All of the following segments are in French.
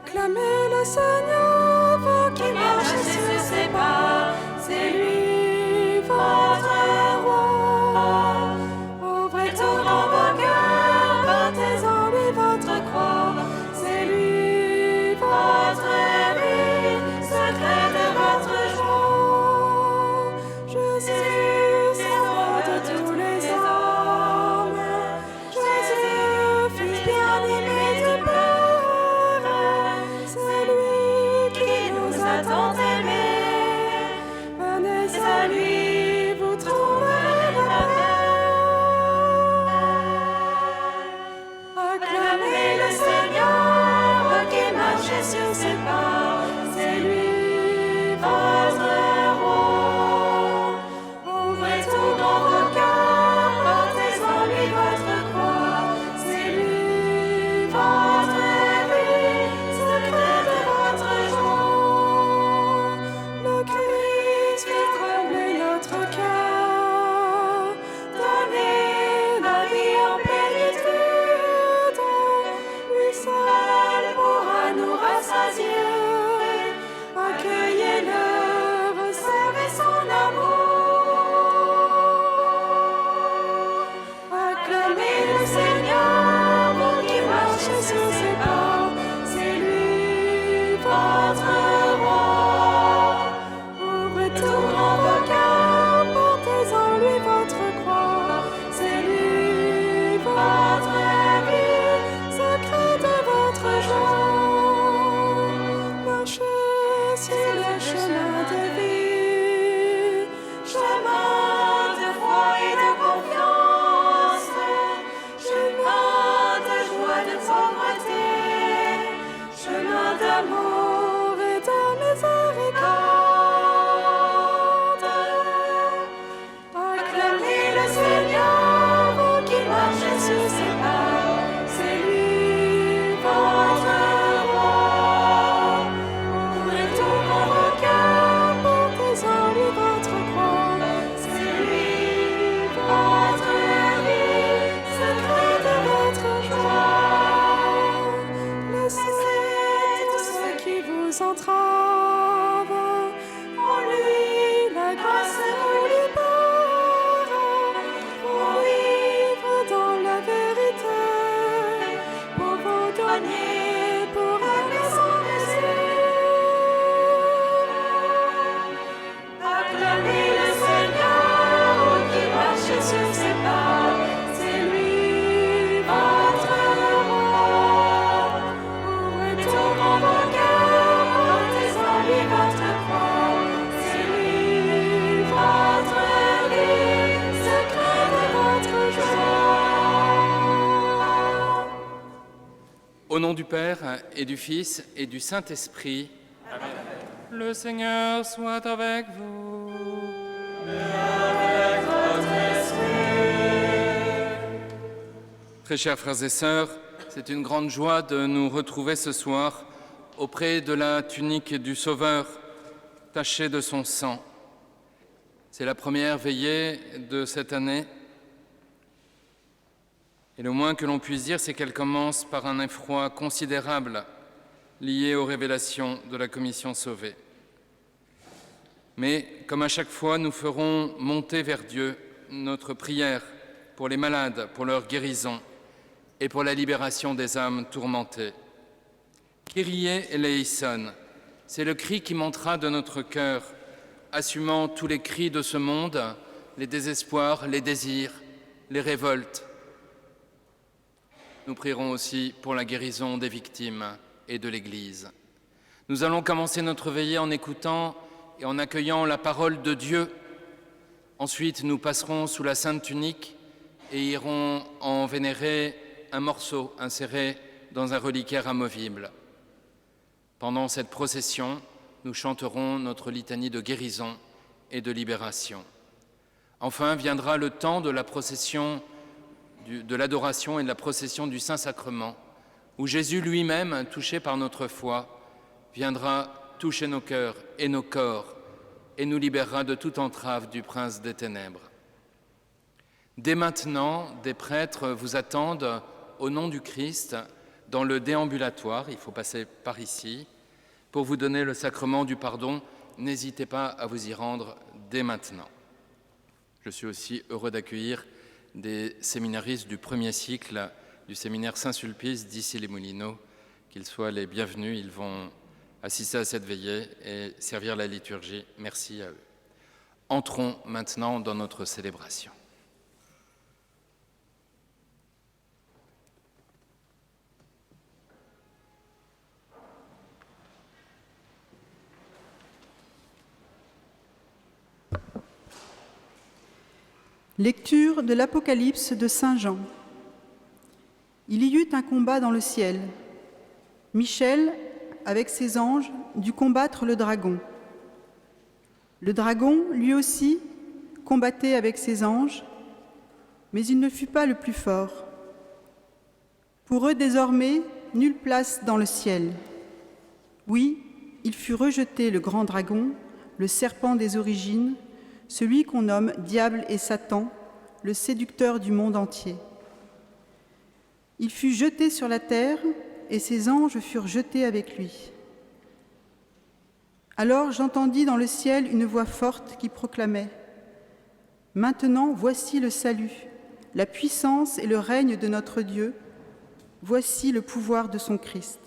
Acclamez le Seigneur, vous qui marchez sur ses pas, c'est lui votre roi. Ouvrez tout dans vos cœurs, portez en lui votre croix, c'est lui votre vie, secret de votre joie. Jésus, sauveur de tous les hommes, Jésus, fils bien-aimé du Père, c'est lui qui nous a tant aimés. Venez à lui, vous trouverez la paix. Acclamez le Seigneur, vous qui marchez sur ses pas, c'est lui votre roi. Ouvrez tout dans vos cœurs, portez en lui votre croix, c'est lui votre vie, secret de votre joie. Le Christ fait trembler notre cœur, donnez la vie en plénitude, lui seul pourra nous rassasier. Accueillez-le, recevez son amour. Acclamez le Seigneur, vous qui marchez sur ses pas, c'est lui votre roi. Ouvrez tout dans vos cœurs, portez en lui votre croix, c'est lui votre vie, secret de votre joie. Marchez sur le chemin de vie, chemin de foi et de confiance, chemin de joie, de pauvreté, chemin d'amour et de miséricorde. Acclamez le Seigneur, vous qui marchez sur ses pas, c'est lui votre roi. Ouvrez tout dans vos cœurs, portez en lui votre croix, c'est lui votre vie, secret de votre joie. Laissez tous ceux qui vous entravent, en lui la grâce vous libère, pour vivre dans la vérité, pour vous donner, pour aimer sans mesure. Acclamez le Seigneur, vous qui marchez sur ses pas, c'est lui votre roi. Ouvrez tout dans vos cœurs, portez en lui votre croix, c'est lui votre vie, secret de votre joie. Au nom du Père et du Fils et du Saint-Esprit, le Seigneur soit avec vous. Très chers frères et sœurs, c'est une grande joie de nous retrouver ce soir auprès de la tunique du Sauveur, tachée de son sang. C'est la première veillée de cette année. Et le moins que l'on puisse dire, c'est qu'elle commence par un effroi considérable lié aux révélations de la Commission sauvée. Mais, comme à chaque fois, nous ferons monter vers Dieu notre prière pour les malades, pour leur guérison et pour la libération des âmes tourmentées. Kyrie eleison, c'est le cri qui montera de notre cœur, assumant tous les cris de ce monde, les désespoirs, les désirs, les révoltes. Nous prierons aussi pour la guérison des victimes et de l'Église. Nous allons commencer notre veillée en écoutant et en accueillant la parole de Dieu. Ensuite, nous passerons sous la Sainte Tunique et irons en vénérer un morceau inséré dans un reliquaire amovible. Pendant cette procession, nous chanterons notre litanie de guérison et de libération. Enfin, viendra le temps de la procession de l'adoration et de la procession du Saint-Sacrement, où Jésus lui-même, touché par notre foi, viendra toucher nos cœurs et nos corps et nous libérera de toute entrave du prince des ténèbres. Dès maintenant, des prêtres vous attendent au nom du Christ dans le déambulatoire, il faut passer par ici, pour vous donner le sacrement du pardon. N'hésitez pas à vous y rendre dès maintenant. Je suis aussi heureux d'accueillir des séminaristes du premier cycle du séminaire Saint-Sulpice d'Issy-les-Moulineaux. Qu'ils soient les bienvenus, ils vont assister à cette veillée et servir la liturgie. Merci à eux. Entrons maintenant dans notre célébration. Lecture de l'Apocalypse de Saint Jean. Il y eut un combat dans le ciel. Michel, avec ses anges, dut combattre le dragon. Le dragon, lui aussi, combattait avec ses anges, mais il ne fut pas le plus fort. Pour eux, désormais, nulle place dans le ciel. Oui, il fut rejeté, le grand dragon, le serpent des origines, celui qu'on nomme Diable et Satan, le séducteur du monde entier. Il fut jeté sur la terre et ses anges furent jetés avec lui. Alors j'entendis dans le ciel une voix forte qui proclamait « Maintenant, voici le salut, la puissance et le règne de notre Dieu, voici le pouvoir de son Christ.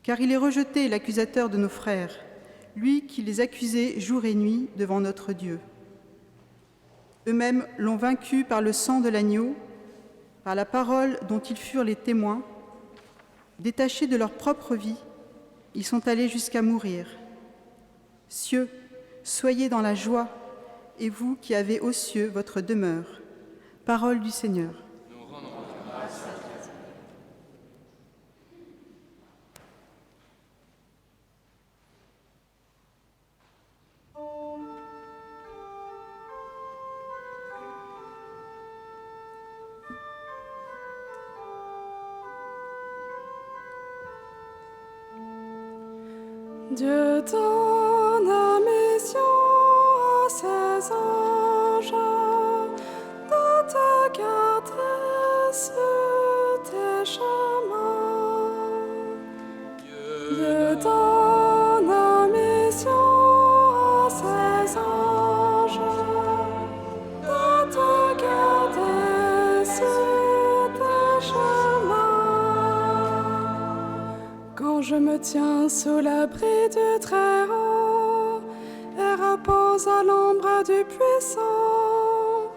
Car il est rejeté, l'accusateur de nos frères, lui qui les accusait jour et nuit devant notre Dieu. Eux-mêmes l'ont vaincu par le sang de l'agneau, par la parole dont ils furent les témoins. Détachés de leur propre vie, ils sont allés jusqu'à mourir. Cieux, soyez dans la joie, et vous qui avez aux cieux votre demeure. Parole du Seigneur. Dieu donne mission à ses anges de te garder sur tes chemins. Dieu donne mission à ses anges de te garder sur tes chemins. Quand je me tiens sous l'abri du Très-Haut et repose à l'ombre du Puissant,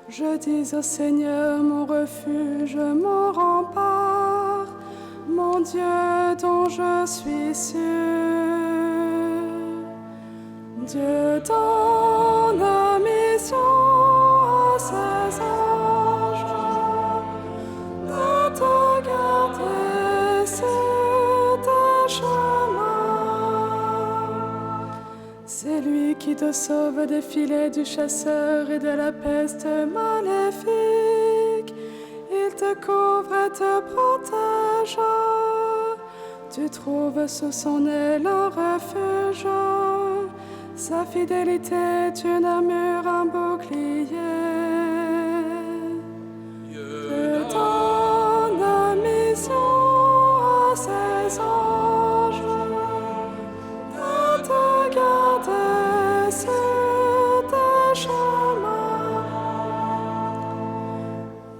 je dis au Seigneur mon refuge, mon rempart, mon Dieu dont je suis sûr. Dieu donne mission à ses anges de te garder sur tes chemins. C'est lui qui te sauve des filets du chasseur et de la peste maléfique. Il te couvre et te protège. Tu trouves sous son aile un refuge. Sa fidélité est une armure, un bouclier. Dieu donne mission à ses anges de te garder sur tes chemins.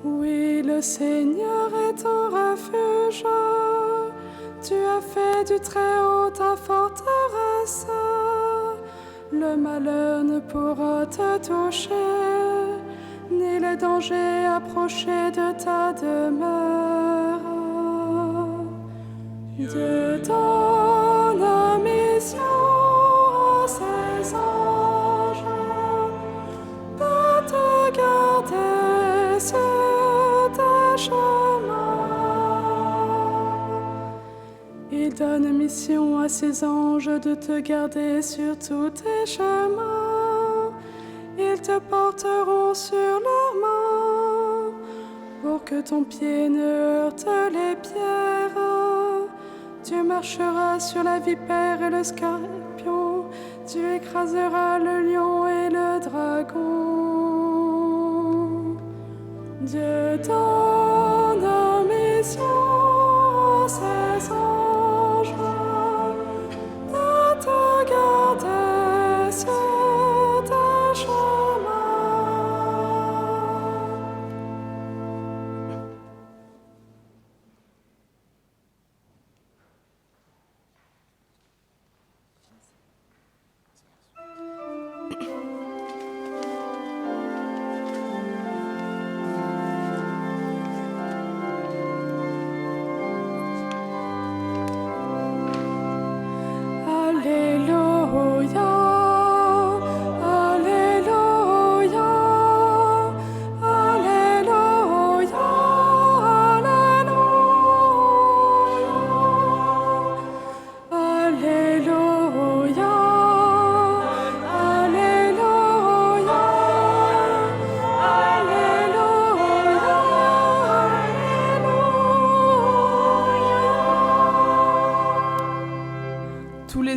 Oui, le Seigneur est ton refuge. Tu as fait du Très-Haut ta forteresse. Le malheur ne pourra te toucher, ni le danger approcher de ta demeure. Dieu donne mission à ses anges de te garder sur tes chemins. Il donne mission à ses anges de te garder sur tous tes chemins. Ils te porteront sur leurs mains pour que ton pied ne heurte les pierres. Tu marcheras sur la vipère et le scorpion. Tu écraseras le lion et le dragon. Dieu donne mission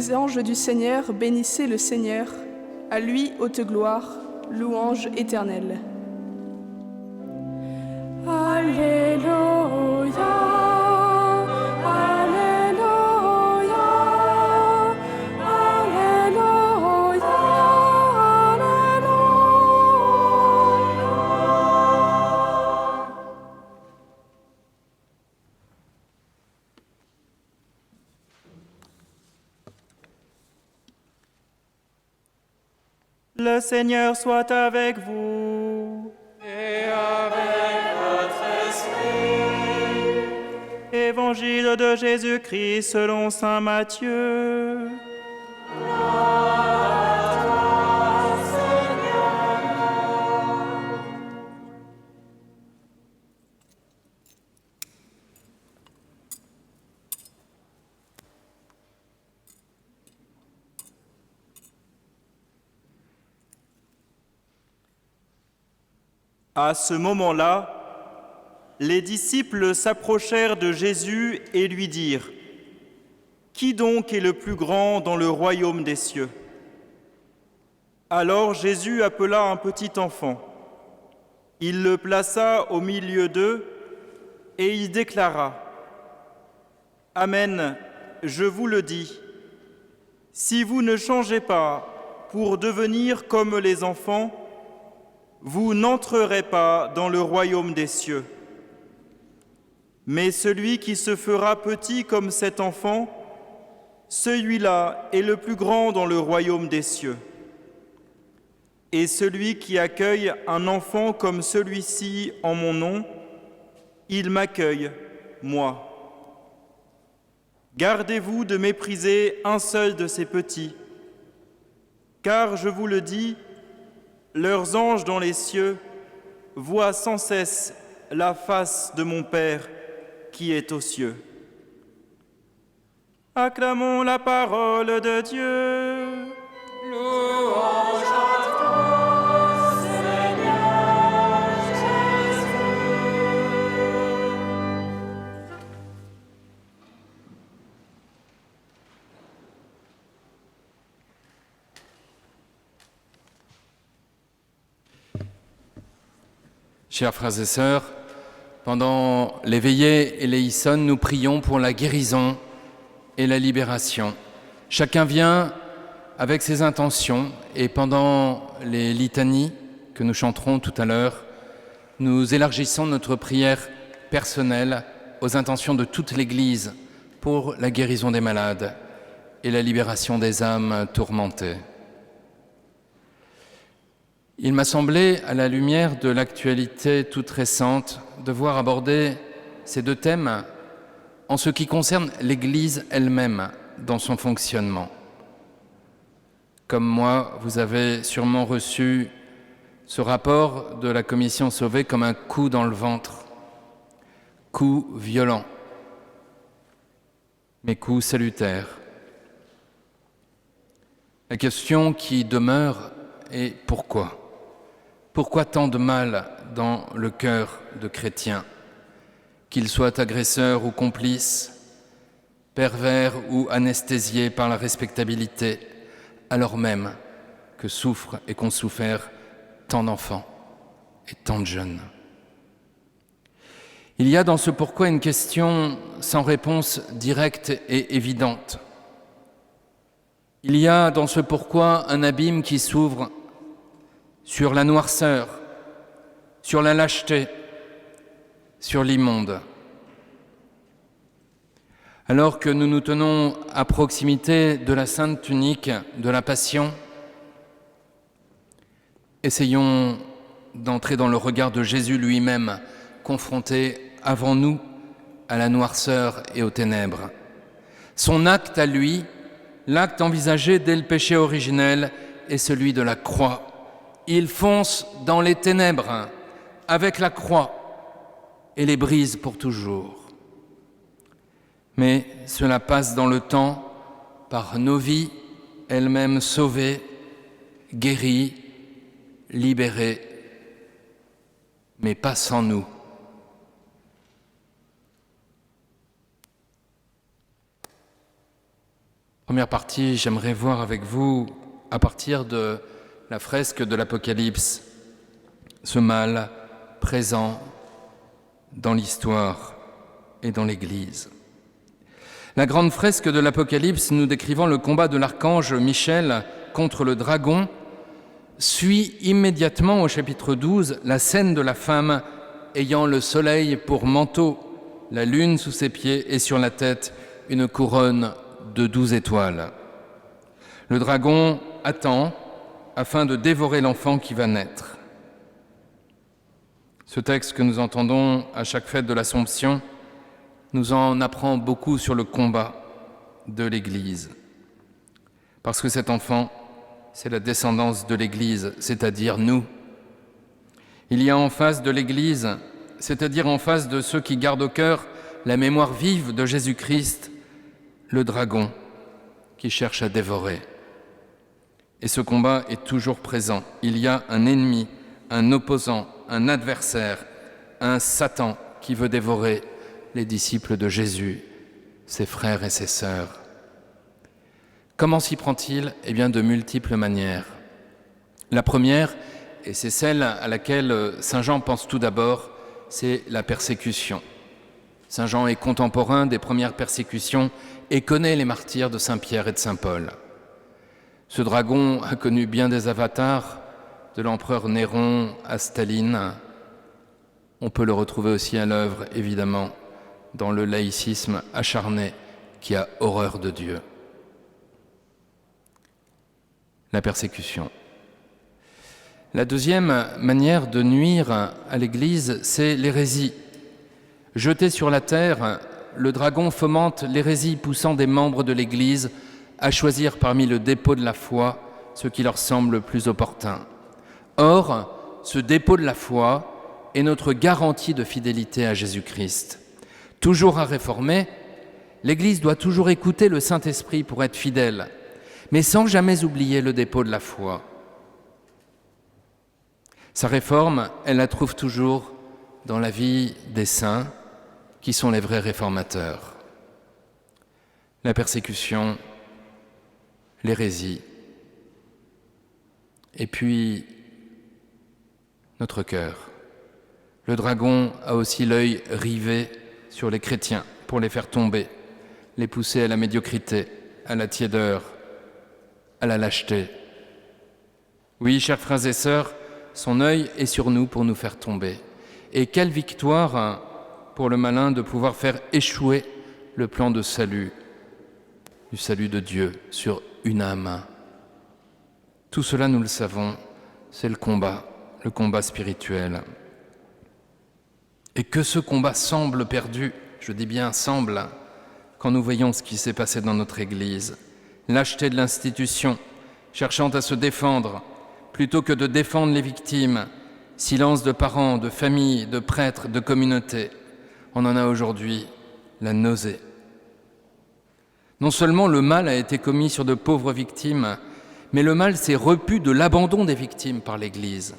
les anges du Seigneur, bénissez le Seigneur. À lui haute gloire, louange éternelle. Alléluia, Alléluia, Alléluia, Alléluia. Le Seigneur soit avec vous. Et avec votre esprit. Évangile de Jésus-Christ selon saint Matthieu. À ce moment-là, les disciples s'approchèrent de Jésus et lui dirent : « Qui donc est le plus grand dans le royaume des cieux ?» Alors Jésus appela un petit enfant. Il le plaça au milieu d'eux et il déclara : « Amen, je vous le dis, si vous ne changez pas pour devenir comme les enfants, vous n'entrerez pas dans le royaume des cieux. Mais celui qui se fera petit comme cet enfant, celui-là est le plus grand dans le royaume des cieux. Et celui qui accueille un enfant comme celui-ci en mon nom, il m'accueille, moi. Gardez-vous de mépriser un seul de ces petits, car je vous le dis, leurs anges dans les cieux voient sans cesse la face de mon Père qui est aux cieux. Acclamons la parole de Dieu. Louange à toi, Seigneur Jésus. Chers frères et sœurs, pendant les veillées et les Hissonnes, nous prions pour la guérison et la libération. Chacun vient avec ses intentions et pendant les litanies que nous chanterons tout à l'heure, nous élargissons notre prière personnelle aux intentions de toute l'Église pour la guérison des malades et la libération des âmes tourmentées. Il m'a semblé, à la lumière de l'actualité toute récente, devoir aborder ces deux thèmes en ce qui concerne l'Église elle-même dans son fonctionnement. Comme moi, vous avez sûrement reçu ce rapport de la Commission Sauvé comme un coup dans le ventre, coup violent, mais coup salutaire. La question qui demeure est pourquoi ? Pourquoi tant de mal dans le cœur de chrétiens, qu'ils soient agresseurs ou complices, pervers ou anesthésiés par la respectabilité, alors même que souffrent et qu'ont souffert tant d'enfants et tant de jeunes. Il y a dans ce pourquoi une question sans réponse directe et évidente. Il y a dans ce pourquoi un abîme qui s'ouvre sur la noirceur, sur la lâcheté, sur l'immonde. Alors que nous nous tenons à proximité de la sainte tunique de la Passion, essayons d'entrer dans le regard de Jésus lui-même, confronté avant nous à la noirceur et aux ténèbres. Son acte à lui, l'acte envisagé dès le péché originel, est celui de la croix. Il fonce dans les ténèbres avec la croix et les brise pour toujours. Mais cela passe dans le temps par nos vies, elles-mêmes sauvées, guéries, libérées, mais pas sans nous. première partie, j'aimerais voir avec vous, à partir de la fresque de l'Apocalypse, ce mal présent dans l'histoire et dans l'Église. La grande fresque de l'Apocalypse, nous décrivant le combat de l'archange Michel contre le dragon, suit immédiatement au chapitre 12 la scène de la femme ayant le soleil pour manteau, la lune sous ses pieds et sur la tête une couronne de 12 étoiles. Le dragon attend afin de dévorer l'enfant qui va naître. Ce texte que nous entendons à chaque fête de l'Assomption nous en apprend beaucoup sur le combat de l'Église. Parce que cet enfant, c'est la descendance de l'Église, c'est-à-dire nous. Il y a en face de l'Église, c'est-à-dire en face de ceux qui gardent au cœur la mémoire vive de Jésus-Christ, le dragon qui cherche à dévorer. Et ce combat est toujours présent. Il y a un ennemi, un opposant, un adversaire, un Satan qui veut dévorer les disciples de Jésus, ses frères et ses sœurs. Comment s'y prend-il ? Eh bien, de multiples manières. La première, et c'est celle à laquelle Saint Jean pense tout d'abord, c'est la persécution. Saint Jean est contemporain des premières persécutions et connaît les martyrs de Saint Pierre et de Saint Paul. Ce dragon a connu bien des avatars, de l'empereur Néron à Staline. On peut le retrouver aussi à l'œuvre, évidemment, dans le laïcisme acharné qui a horreur de Dieu. La persécution. La deuxième manière de nuire à l'Église, c'est l'hérésie. Jeté sur la terre, le dragon fomente l'hérésie poussant des membres de l'Église à choisir parmi le dépôt de la foi ce qui leur semble le plus opportun. Or, ce dépôt de la foi est notre garantie de fidélité à Jésus-Christ. Toujours à réformer, l'Église doit toujours écouter le Saint-Esprit pour être fidèle, mais sans jamais oublier le dépôt de la foi. Sa réforme, elle la trouve toujours dans la vie des saints, qui sont les vrais réformateurs. La persécution, l'hérésie, et puis notre cœur. Le dragon a aussi l'œil rivé sur les chrétiens pour les faire tomber, les pousser à la médiocrité, à la tiédeur, à la lâcheté. Oui, chers frères et sœurs, son œil est sur nous pour nous faire tomber. Et quelle victoire pour le malin de pouvoir faire échouer le plan de salut, du salut de Dieu sur une âme. Tout cela, nous le savons, c'est le combat spirituel. Et que ce combat semble perdu, je dis bien semble, quand nous voyons ce qui s'est passé dans notre Église. Lâcheté de l'institution, cherchant à se défendre, plutôt que de défendre les victimes, silence de parents, de familles, de prêtres, de communautés. On en a aujourd'hui la nausée. Non seulement le mal a été commis sur de pauvres victimes, mais le mal s'est repu de l'abandon des victimes par l'Église.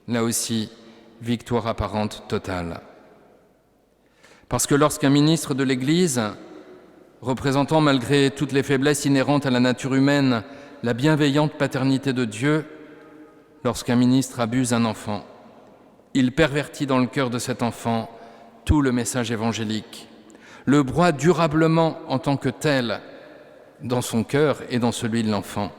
Là aussi, victoire apparente totale. Parce que lorsqu'un ministre de l'Église, représentant malgré toutes les faiblesses inhérentes à la nature humaine, la bienveillante paternité de Dieu, lorsqu'un ministre abuse un enfant, il pervertit dans le cœur de cet enfant tout le message évangélique, le broie durablement en tant que tel dans son cœur et dans celui de l'enfant.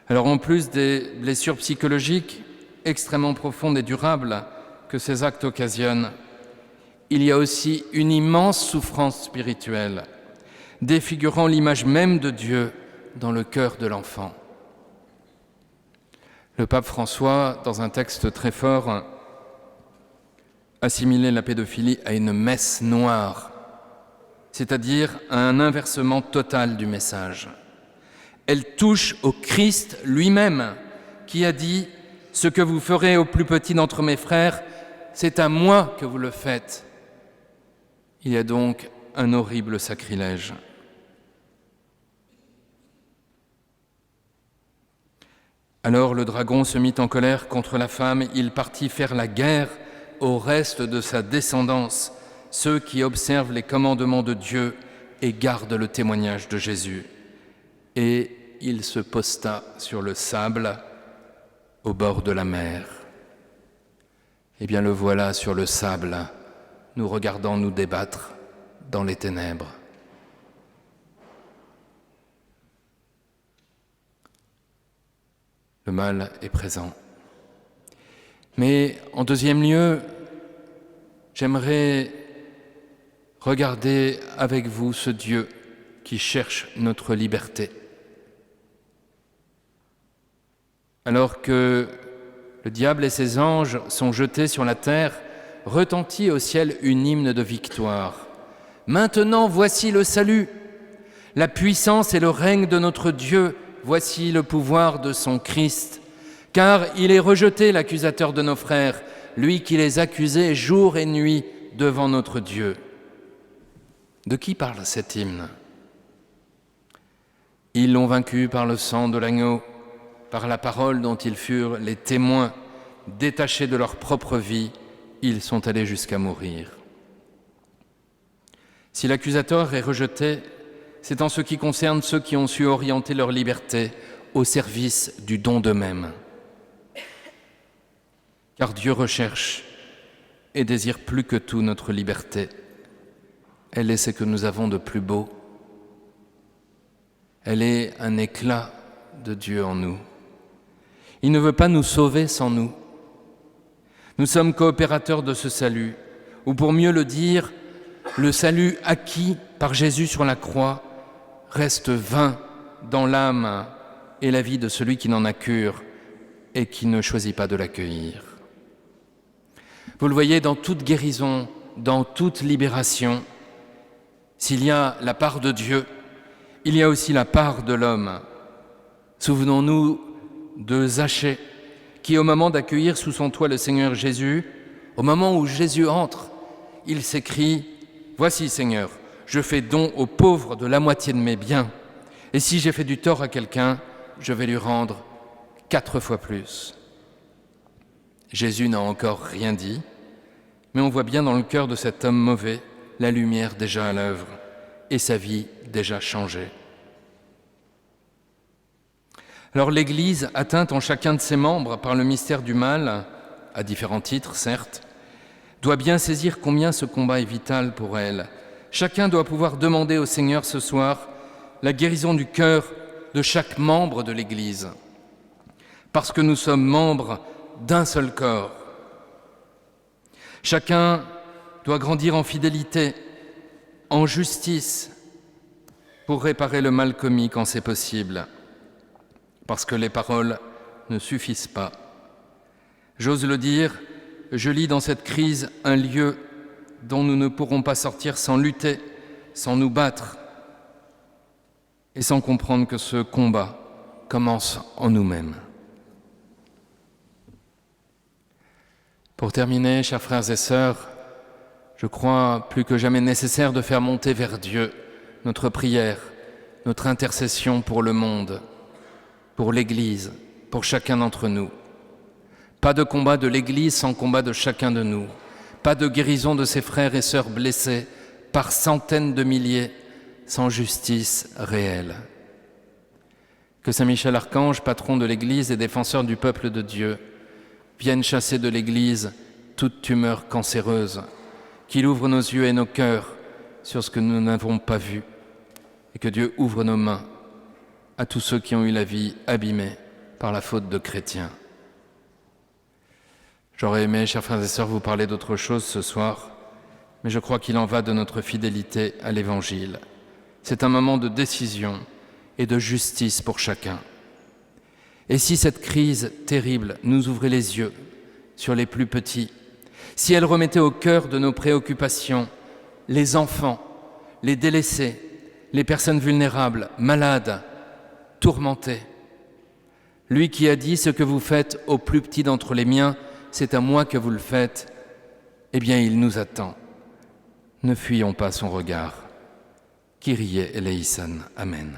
Alors en plus des blessures psychologiques extrêmement profondes et durables que ces actes occasionnent, il y a aussi une immense souffrance spirituelle, défigurant l'image même de Dieu dans le cœur de l'enfant. Le pape François, dans un texte très fort, assimilait la pédophilie à une messe noire, c'est-à-dire à un inversement total du message. Elle touche au Christ lui-même, qui a dit « Ce que vous ferez au plus petit d'entre mes frères, c'est à moi que vous le faites ». Il y a donc un horrible sacrilège. Alors le dragon se mit en colère contre la femme, il partit faire la guerre au reste de sa descendance, ceux qui observent les commandements de Dieu et garde le témoignage de Jésus. Et il se posta sur le sable au bord de la mer. Eh bien, le voilà sur le sable, nous regardant nous débattre dans les ténèbres. Le mal est présent. Mais en deuxième lieu, j'aimerais regarder avec vous ce Dieu qui cherche notre liberté. Alors que le diable et ses anges sont jetés sur la terre, retentit au ciel une hymne de victoire. Maintenant, voici le salut, la puissance et le règne de notre Dieu, voici le pouvoir de son Christ. Car il est rejeté, l'accusateur de nos frères, lui qui les accusait jour et nuit devant notre Dieu. De qui parle cet hymne ? Ils l'ont vaincu par le sang de l'agneau, par la parole dont ils furent les témoins, détachés de leur propre vie, ils sont allés jusqu'à mourir. Si l'accusateur est rejeté, c'est en ce qui concerne ceux qui ont su orienter leur liberté au service du don d'eux-mêmes. Car Dieu recherche et désire plus que tout notre liberté. Elle est ce que nous avons de plus beau. Elle est un éclat de Dieu en nous. Il ne veut pas nous sauver sans nous. Nous sommes coopérateurs de ce salut, ou pour mieux le dire, le salut acquis par Jésus sur la croix reste vain dans l'âme et la vie de celui qui n'en a cure et qui ne choisit pas de l'accueillir. Vous le voyez, dans toute guérison, dans toute libération, s'il y a la part de Dieu, il y a aussi la part de l'homme. Souvenons-nous de Zachée, qui au moment d'accueillir sous son toit le Seigneur Jésus, au moment où Jésus entre, il s'écrie « Voici Seigneur, je fais don aux pauvres de la moitié de mes biens, et si j'ai fait du tort à quelqu'un, je vais lui rendre 4 fois plus. » Jésus n'a encore rien dit, mais on voit bien dans le cœur de cet homme mauvais la lumière déjà à l'œuvre et sa vie déjà changée. Alors l'Église, atteinte en chacun de ses membres par le mystère du mal, à différents titres certes, doit bien saisir combien ce combat est vital pour elle. Chacun doit pouvoir demander au Seigneur ce soir la guérison du cœur de chaque membre de l'Église, parce que nous sommes membres d'un seul corps. Chacun doit grandir en fidélité, en justice, pour réparer le mal commis quand c'est possible, parce que les paroles ne suffisent pas. J'ose le dire, je lis dans cette crise un lieu dont nous ne pourrons pas sortir sans lutter, sans nous battre, et sans comprendre que ce combat commence en nous-mêmes. Pour terminer, chers frères et sœurs, je crois plus que jamais nécessaire de faire monter vers Dieu notre prière, notre intercession pour le monde, pour l'Église, pour chacun d'entre nous. Pas de combat de l'Église sans combat de chacun de nous. Pas de guérison de ses frères et sœurs blessés par centaines de milliers sans justice réelle. Que Saint Michel Archange, patron de l'Église et défenseur du peuple de Dieu, vienne chasser de l'Église toute tumeur cancéreuse, qu'il ouvre nos yeux et nos cœurs sur ce que nous n'avons pas vu, et que Dieu ouvre nos mains à tous ceux qui ont eu la vie abîmée par la faute de chrétiens. J'aurais aimé, chers frères et sœurs, vous parler d'autre chose ce soir, mais je crois qu'il en va de notre fidélité à l'Évangile. C'est un moment de décision et de justice pour chacun. Et si cette crise terrible nous ouvrait les yeux sur les plus petits, si elle remettait au cœur de nos préoccupations les enfants, les délaissés, les personnes vulnérables, malades, tourmentés, lui qui a dit « Ce que vous faites au plus petit d'entre les miens, c'est à moi que vous le faites », eh bien il nous attend. Ne fuyons pas son regard. Kyrie eleison. Amen.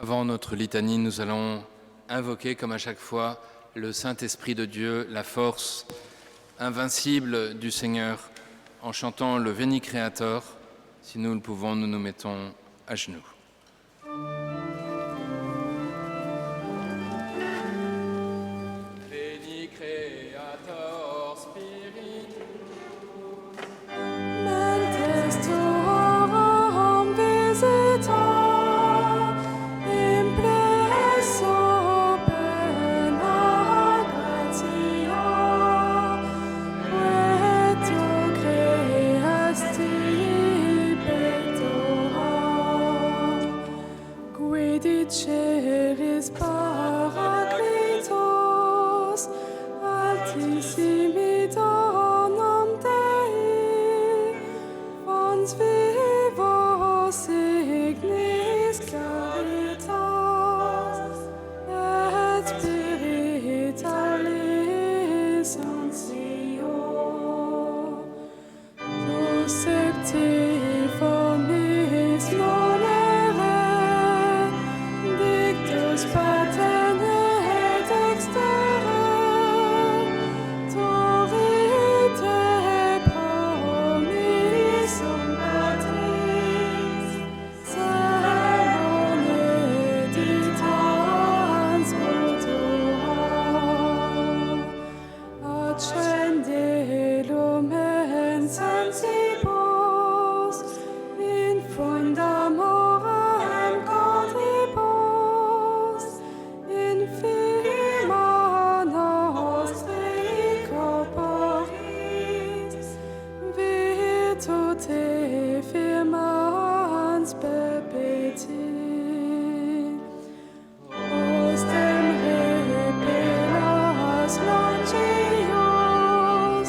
Avant notre litanie, nous allons invoquer, comme à chaque fois, le Saint-Esprit de Dieu, la force invincible du Seigneur, en chantant le Veni Creator. Si nous le pouvons, nous nous mettons à genoux. Veni Creator Spiritus. Mentes tuorum visita, impresso pena gratia, que tu creasti pectora, qui diceris Paracletos, altissimi donum Dei, fons vivos signis caritas, et spiritualis ansio. Tu septiformis monere, dictus patene et extere, Torite promissum Patris, sermone ditans futura, accende lumen sensibus, infunda morem contribus, infima nostri corporis, virtute firmans perpeti. Ostem repelas longius,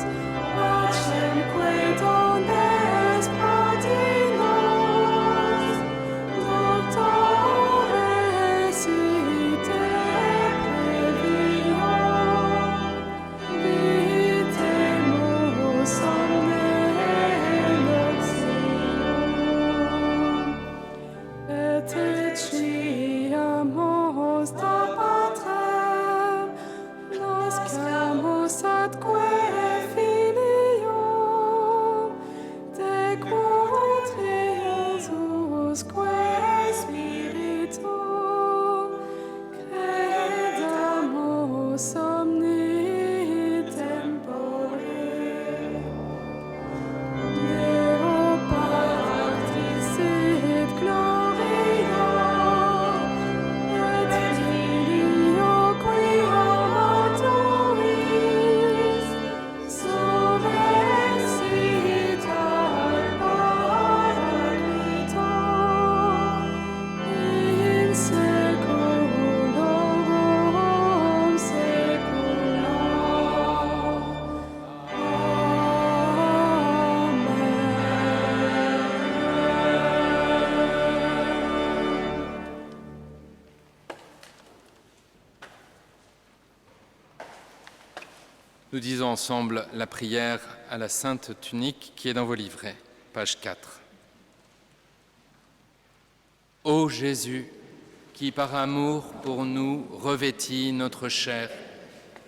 pacemque dones patinos, doctores ite previo, vitemus omne noxium, et eciamus da Patrem, nascamus atque Filium, decuit Iesusque Spiritum, credamus omni tempore. Deo Patris et Gloria, et Filio qui amaturis, surrexit ad Paraclito, in saeculorum saecula. Nous disons ensemble la prière à la Sainte Tunique qui est dans vos livrets, page 4. Ô Jésus, qui par amour pour nous revêtis notre chair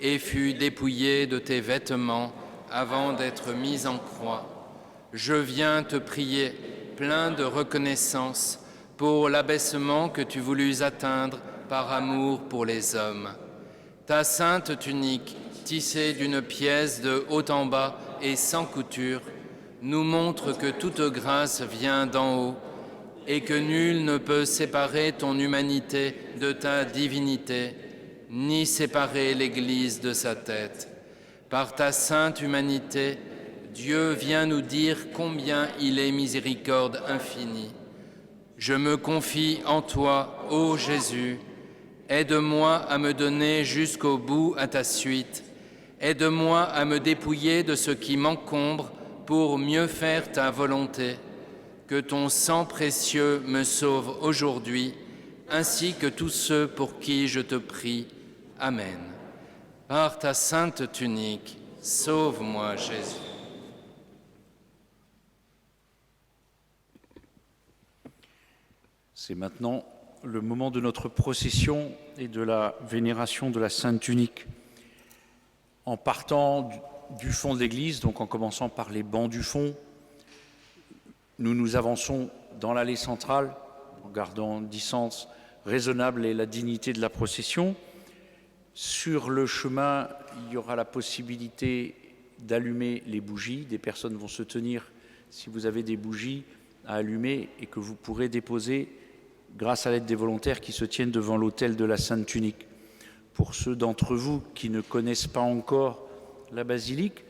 et fut dépouillé de tes vêtements avant d'être mis en croix, je viens te prier, plein de reconnaissance, pour l'abaissement que tu voulus atteindre par amour pour les hommes. Ta sainte tunique, tissée d'une pièce de haut en bas et sans couture, nous montre que toute grâce vient d'en haut et que nul ne peut séparer ton humanité de ta divinité, ni séparer l'Église de sa tête. Par ta sainte humanité, Dieu vient nous dire combien il est miséricorde infinie. Je me confie en toi, ô Jésus. Aide-moi à me donner jusqu'au bout à ta suite. Aide-moi à me dépouiller de ce qui m'encombre pour mieux faire ta volonté. Que ton sang précieux me sauve aujourd'hui, ainsi que tous ceux pour qui je te prie. Amen. Par ta sainte tunique, sauve-moi, Jésus. C'est maintenant le moment de notre procession et de la vénération de la Sainte Tunique. En partant du fond de l'église, donc en commençant par les bancs du fond, nous nous avançons dans l'allée centrale en gardant une distance raisonnable et la dignité de la procession. Sur le chemin, il y aura la possibilité d'allumer les bougies. Des personnes vont se tenir, si vous avez des bougies à allumer, et que vous pourrez déposer grâce à l'aide des volontaires qui se tiennent devant l'autel de la Sainte Tunique. Pour ceux d'entre vous qui ne connaissent pas encore la basilique,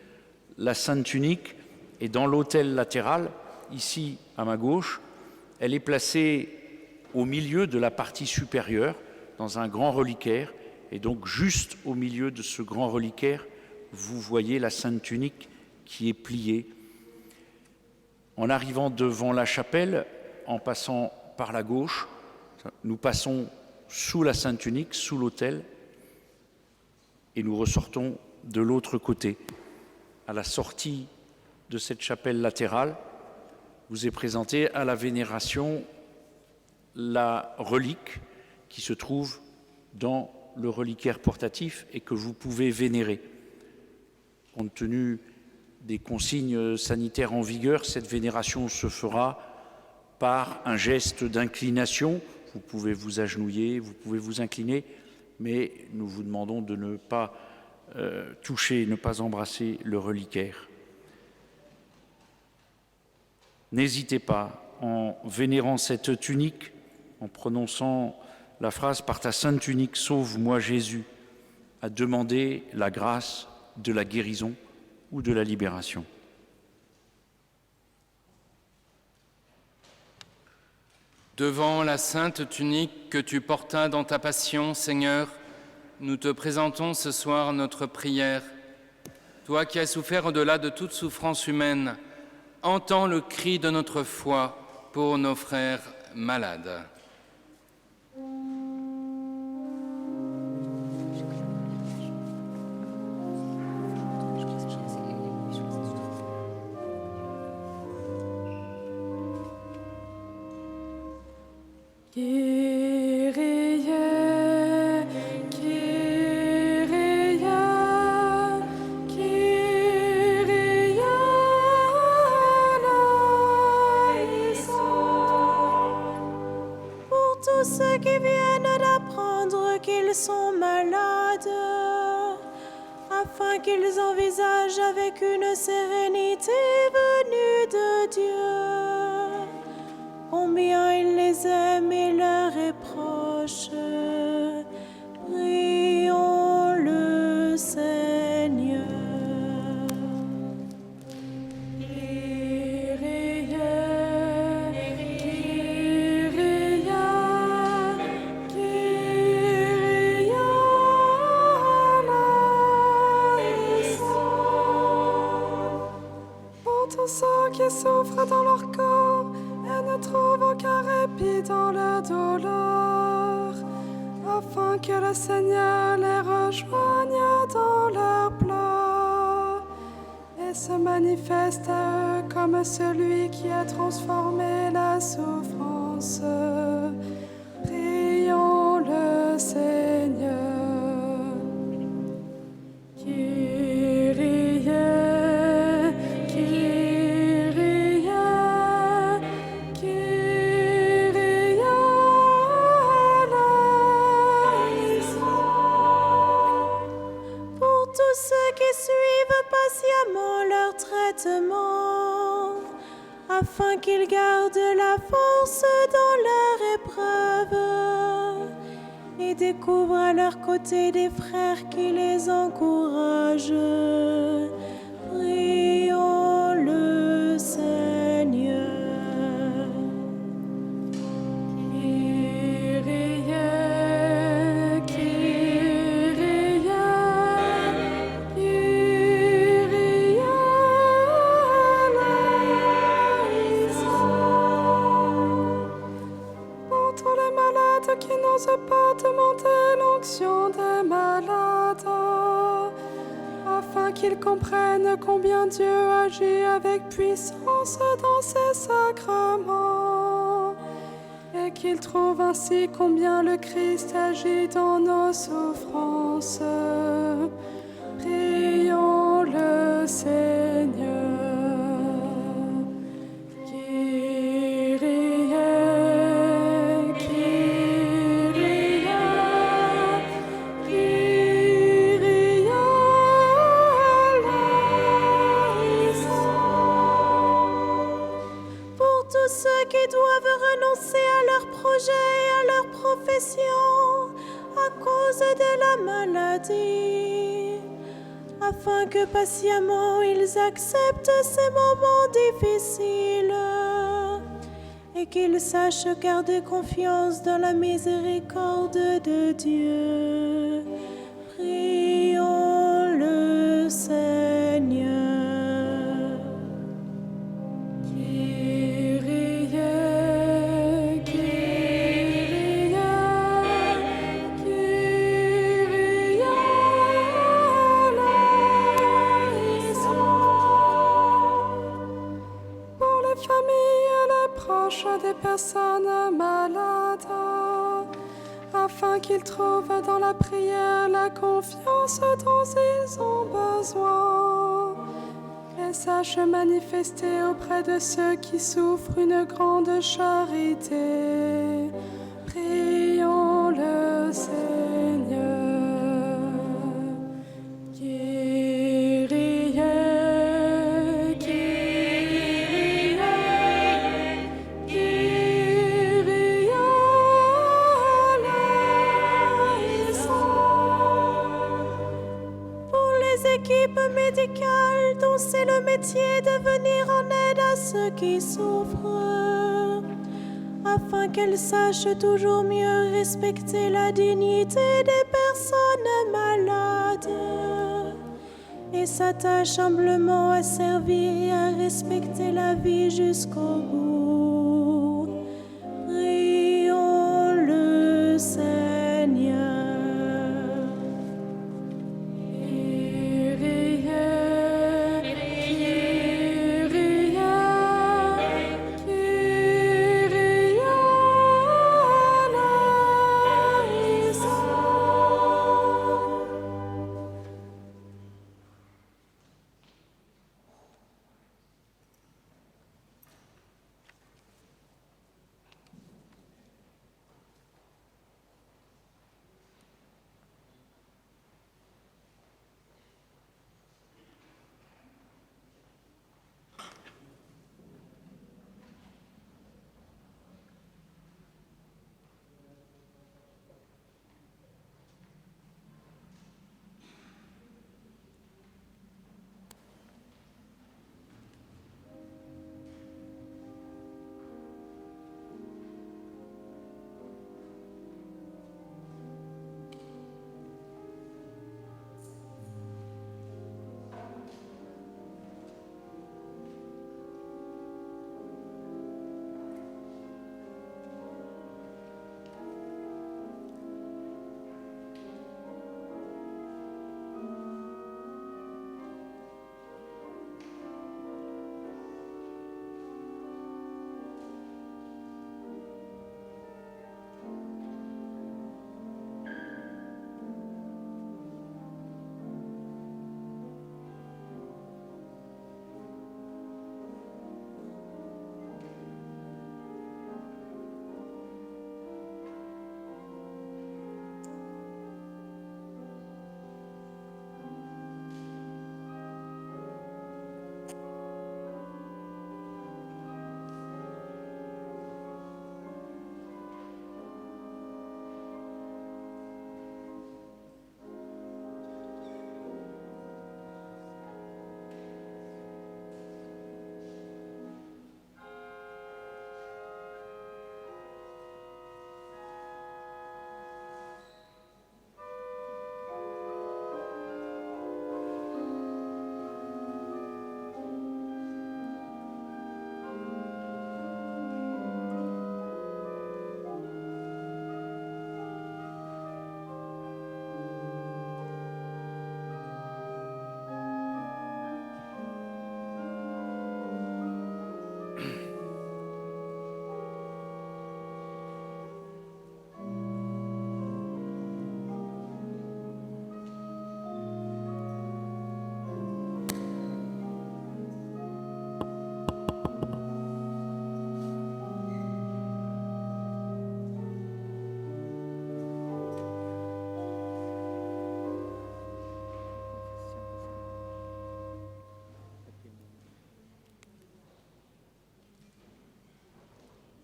la Sainte Tunique est dans l'autel latéral, ici à ma gauche. Elle est placée au milieu de la partie supérieure, dans un grand reliquaire, et donc juste au milieu de ce grand reliquaire, vous voyez la Sainte Tunique qui est pliée. En arrivant devant la chapelle, en passant par la gauche, nous passons sous la Sainte Tunique, sous l'autel, et nous ressortons de l'autre côté. À la sortie de cette chapelle latérale, vous est présentée à la vénération la relique qui se trouve dans le reliquaire portatif et que vous pouvez vénérer. Compte tenu des consignes sanitaires en vigueur, cette vénération se fera par un geste d'inclination. Vous pouvez vous agenouiller, vous pouvez vous incliner, mais nous vous demandons de ne pas toucher, ne pas embrasser le reliquaire. N'hésitez pas, en vénérant cette tunique, en prononçant la phrase « Par ta sainte tunique, sauve-moi Jésus », à demander la grâce de la guérison ou de la libération. Devant la sainte tunique que tu portas dans ta passion, Seigneur, nous te présentons ce soir notre prière. Toi qui as souffert au-delà de toute souffrance humaine, entends le cri de notre foi pour nos frères malades. Ceux qui viennent d'apprendre qu'ils sont malades, afin qu'ils envisagent avec une sérénité venue de Dieu combien il les aime et leur est proche. Prions le Seigneur. Ceux qui souffrent dans leur corps et ne trouvent aucun répit dans leur douleur, afin que le Seigneur les rejoigne dans leurs pleurs et se manifeste à eux comme celui qui a transformé la souffrance. Prions le Seigneur. Patiemment leur traitement, afin qu'ils gardent la force dans leur épreuve et découvrent à leur côté des frères qui les encouragent. Prions le Seigneur. Qui n'osent pas demander l'onction des malades, afin qu'ils comprennent combien Dieu agit avec puissance dans ses sacrements, et qu'ils trouvent ainsi combien le Christ agit dans nos souffrances. Prions le Seigneur. Kyrie, Kyrie, Kyrie eleison. Pour tous ceux qui doivent renoncer à leurs projets et à leur profession à cause de la maladie, afin que patiemment ils acceptent ces moments difficiles et qu'ils sachent garder confiance dans la miséricorde de Dieu. Prions le Seigneur. Kyrie, Kyrie, Kyrie eleison. Pour les familles et les proches des personnes malades, afin qu'ils trouvent dans la prière la confiance dont ils ont besoin, et sachent manifester auprès de ceux qui souffrent une grande charité. Prions le Seigneur. Kyrie, Kyrie, Kyrie eleison. Pour les équipes médicales dont c'est le métier de venir en aide à ceux qui souffrent, afin qu'elles sachent toujours mieux respecter la dignité des personnes malades et s'attachent humblement à servir et à respecter la vie jusqu'au bout. Prions le Seigneur. Kyrie, Kyrie, Kyrie eleison.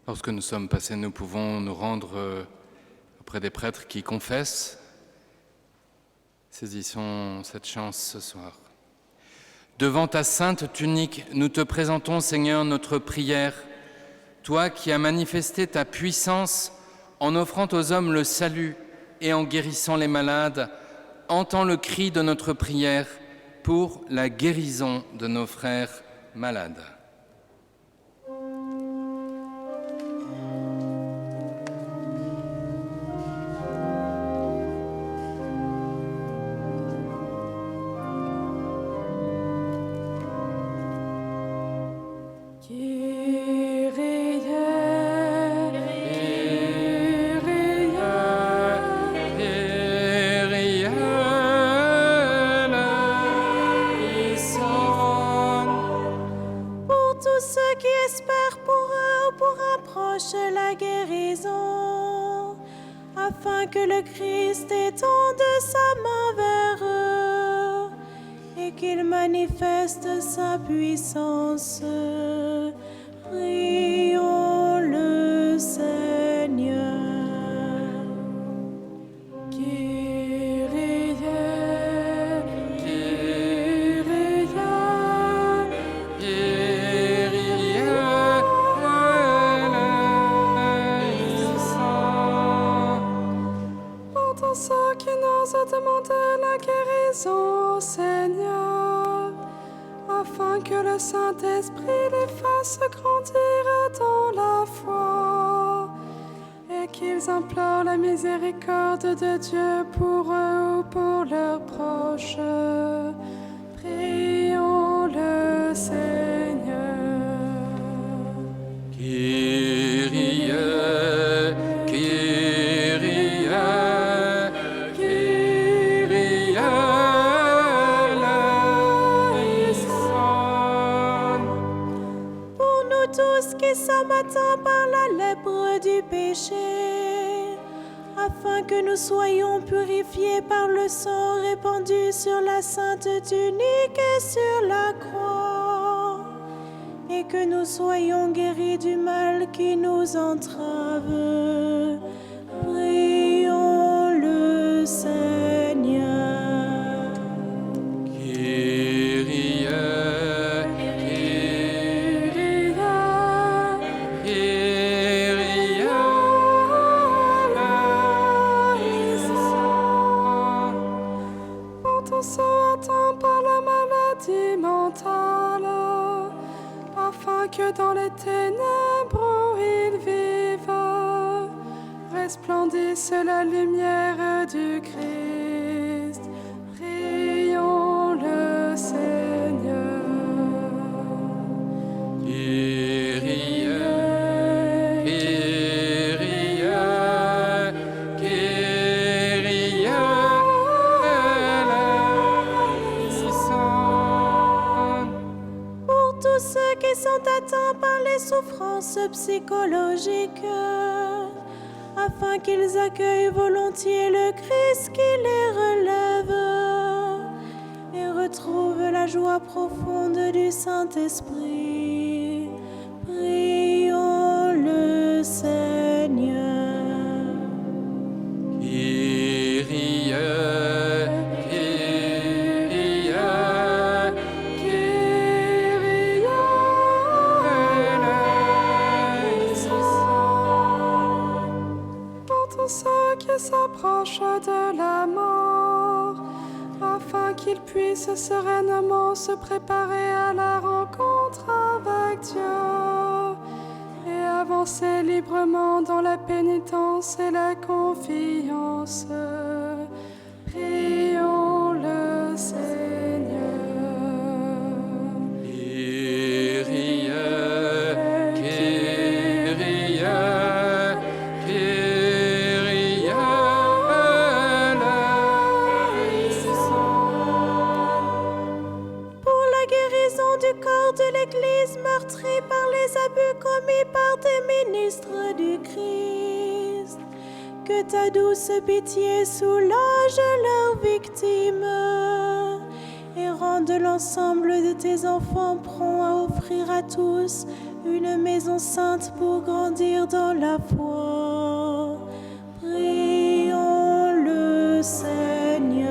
Lorsque nous sommes passés, nous pouvons nous rendre auprès des prêtres qui confessent. Saisissons cette chance ce soir. Devant ta sainte tunique, nous te présentons, Seigneur, notre prière. Toi qui as manifesté ta puissance en offrant aux hommes le salut et en guérissant les malades, entends le cri de notre prière pour la guérison de nos frères malades. La guérison, afin que le Christ étende sa main vers eux et qu'il manifeste sa puissance. Prions le Seigneur. Ceux qui n'osent demander la guérison au Seigneur, afin que le Saint-Esprit les fasse grandir dans la foi, et qu'ils implorent la miséricorde de Dieu pour eux ou pour leurs proches. Prions le Seigneur. Kyrie, qui sommes atteints par la lèpre du péché, afin que nous soyons purifiés par le sang répandu sur la sainte tunique et sur la croix, et que nous soyons guéris du mal qui nous entrave. Prions le Seigneur. Par la maladie mentale, afin que dans les ténèbres où ils vivent, resplendisse la lumière du Christ. Prions le Seigneur. Qui sont atteints par les souffrances psychologiques, afin qu'ils accueillent volontiers le Christ qui les relève et retrouvent la joie profonde du Saint-Esprit. Prions le Seigneur. Ceux qui s'approchent de la mort, afin qu'ils puissent sereinement se préparer à la rencontre avec Dieu et avancer librement dans la pénitence et la confiance. Prions le Seigneur. Du corps de l'Église meurtrie par les abus commis par des ministres du Christ, que ta douce pitié soulage leurs victimes et rende l'ensemble de tes enfants prompts à offrir à tous une maison sainte pour grandir dans la foi. Prions le Seigneur.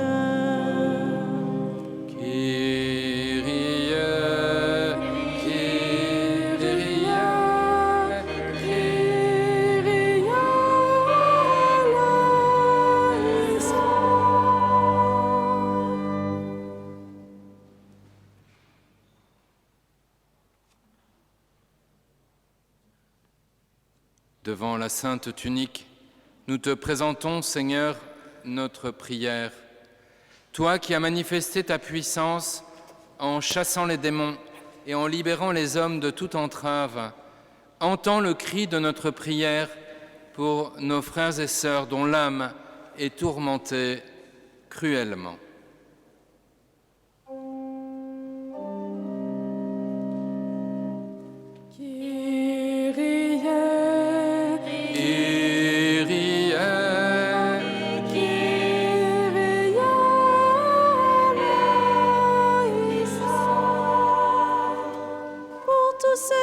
Kyrie, Kyrie, devant la sainte tunique, nous te présentons, Seigneur, notre prière. Toi qui as manifesté ta puissance en chassant les démons et en libérant les hommes de toute entrave, entends le cri de notre prière pour nos frères et sœurs dont l'âme est tourmentée cruellement.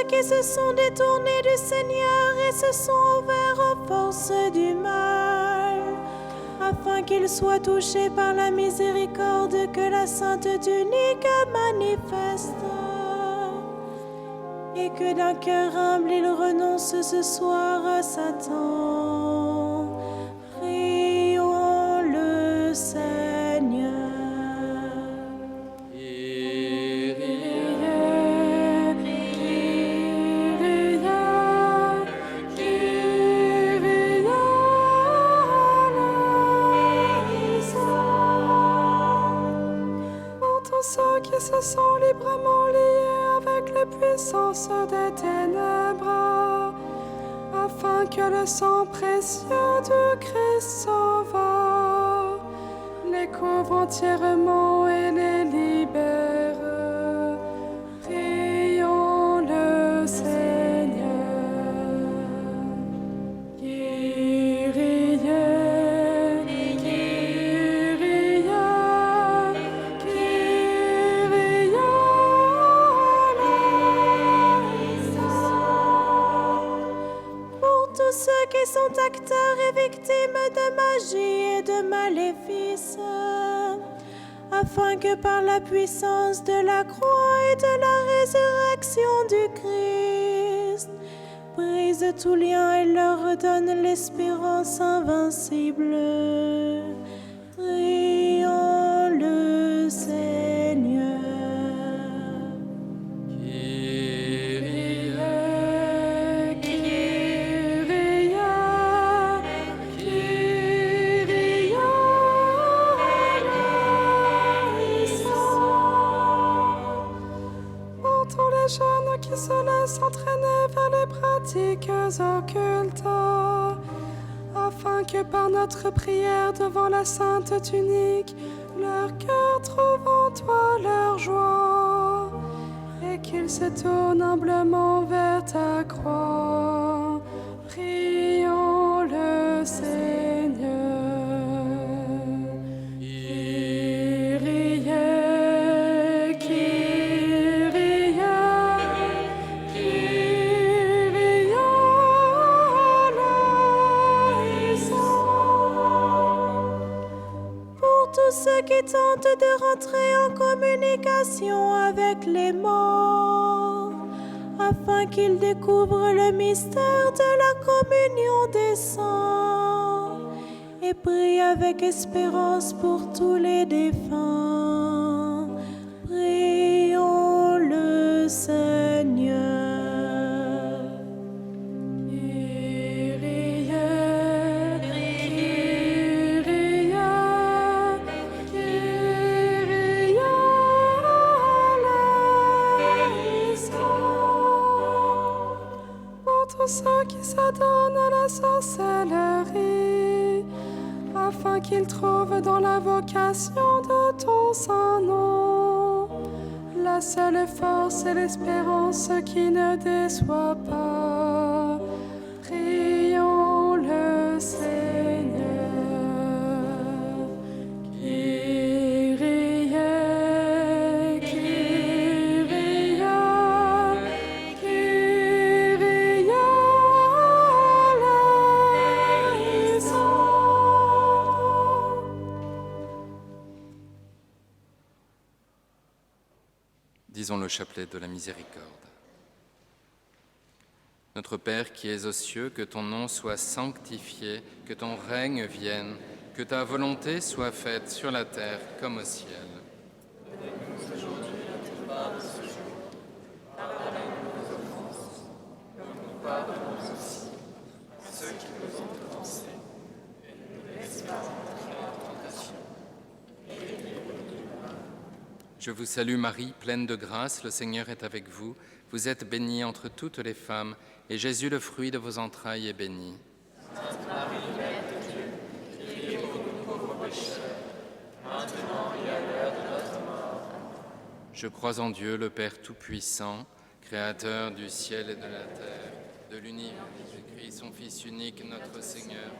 Qui se sont détournés du Seigneur et se sont ouverts aux forces du mal, afin qu'ils soient touchés par la miséricorde que la sainte tunique manifeste, et que d'un cœur humble ils renoncent ce soir à Satan. Prions le Seigneur. Ceux qui se sont librement liés avec les puissances des ténèbres, afin que le sang précieux du Christ Sauveur les couvre entièrement et les libère. Prions le Seigneur. Kyrie, ceux qui sont acteurs et victimes de magie et de maléfices, afin que par la puissance de la croix et de la résurrection du Christ, brise tout lien et leur redonne l'espérance invincible. Prions le Seigneur. Les jeunes qui se laissent entraîner vers les pratiques occultes, afin que par notre prière devant la sainte tunique, leur cœur trouve en toi leur joie, et qu'ils se tournent humblement vers ta croix. Prions le Seigneur. Ceux qui tentent de rentrer en communication avec les morts, afin qu'ils découvrent le mystère de la communion des saints, et prient avec espérance pour tous les défunts. Prions le Seigneur. Ceux qui s'adonnent à la sorcellerie, afin qu'ils trouvent dans la vocation de ton saint nom la seule force et l'espérance qui ne déçoit pas. Prions le Seigneur. Kyrie, Kyrie, Kyrie. Disons le chapelet de la miséricorde. Notre Père qui es aux cieux, que ton nom soit sanctifié, que ton règne vienne, que ta volonté soit faite sur la terre comme au ciel. Je vous salue Marie, pleine de grâce, le Seigneur est avec vous. Vous êtes bénie entre toutes les femmes, et Jésus, le fruit de vos entrailles, est béni. Sainte Marie, Mère de Dieu, priez pour nous pauvres pécheurs, maintenant et à l'heure de notre mort. Je crois en Dieu, le Père Tout-Puissant, Créateur du ciel et de la terre, de l'univers, Jésus-Christ, son Fils unique, notre Seigneur,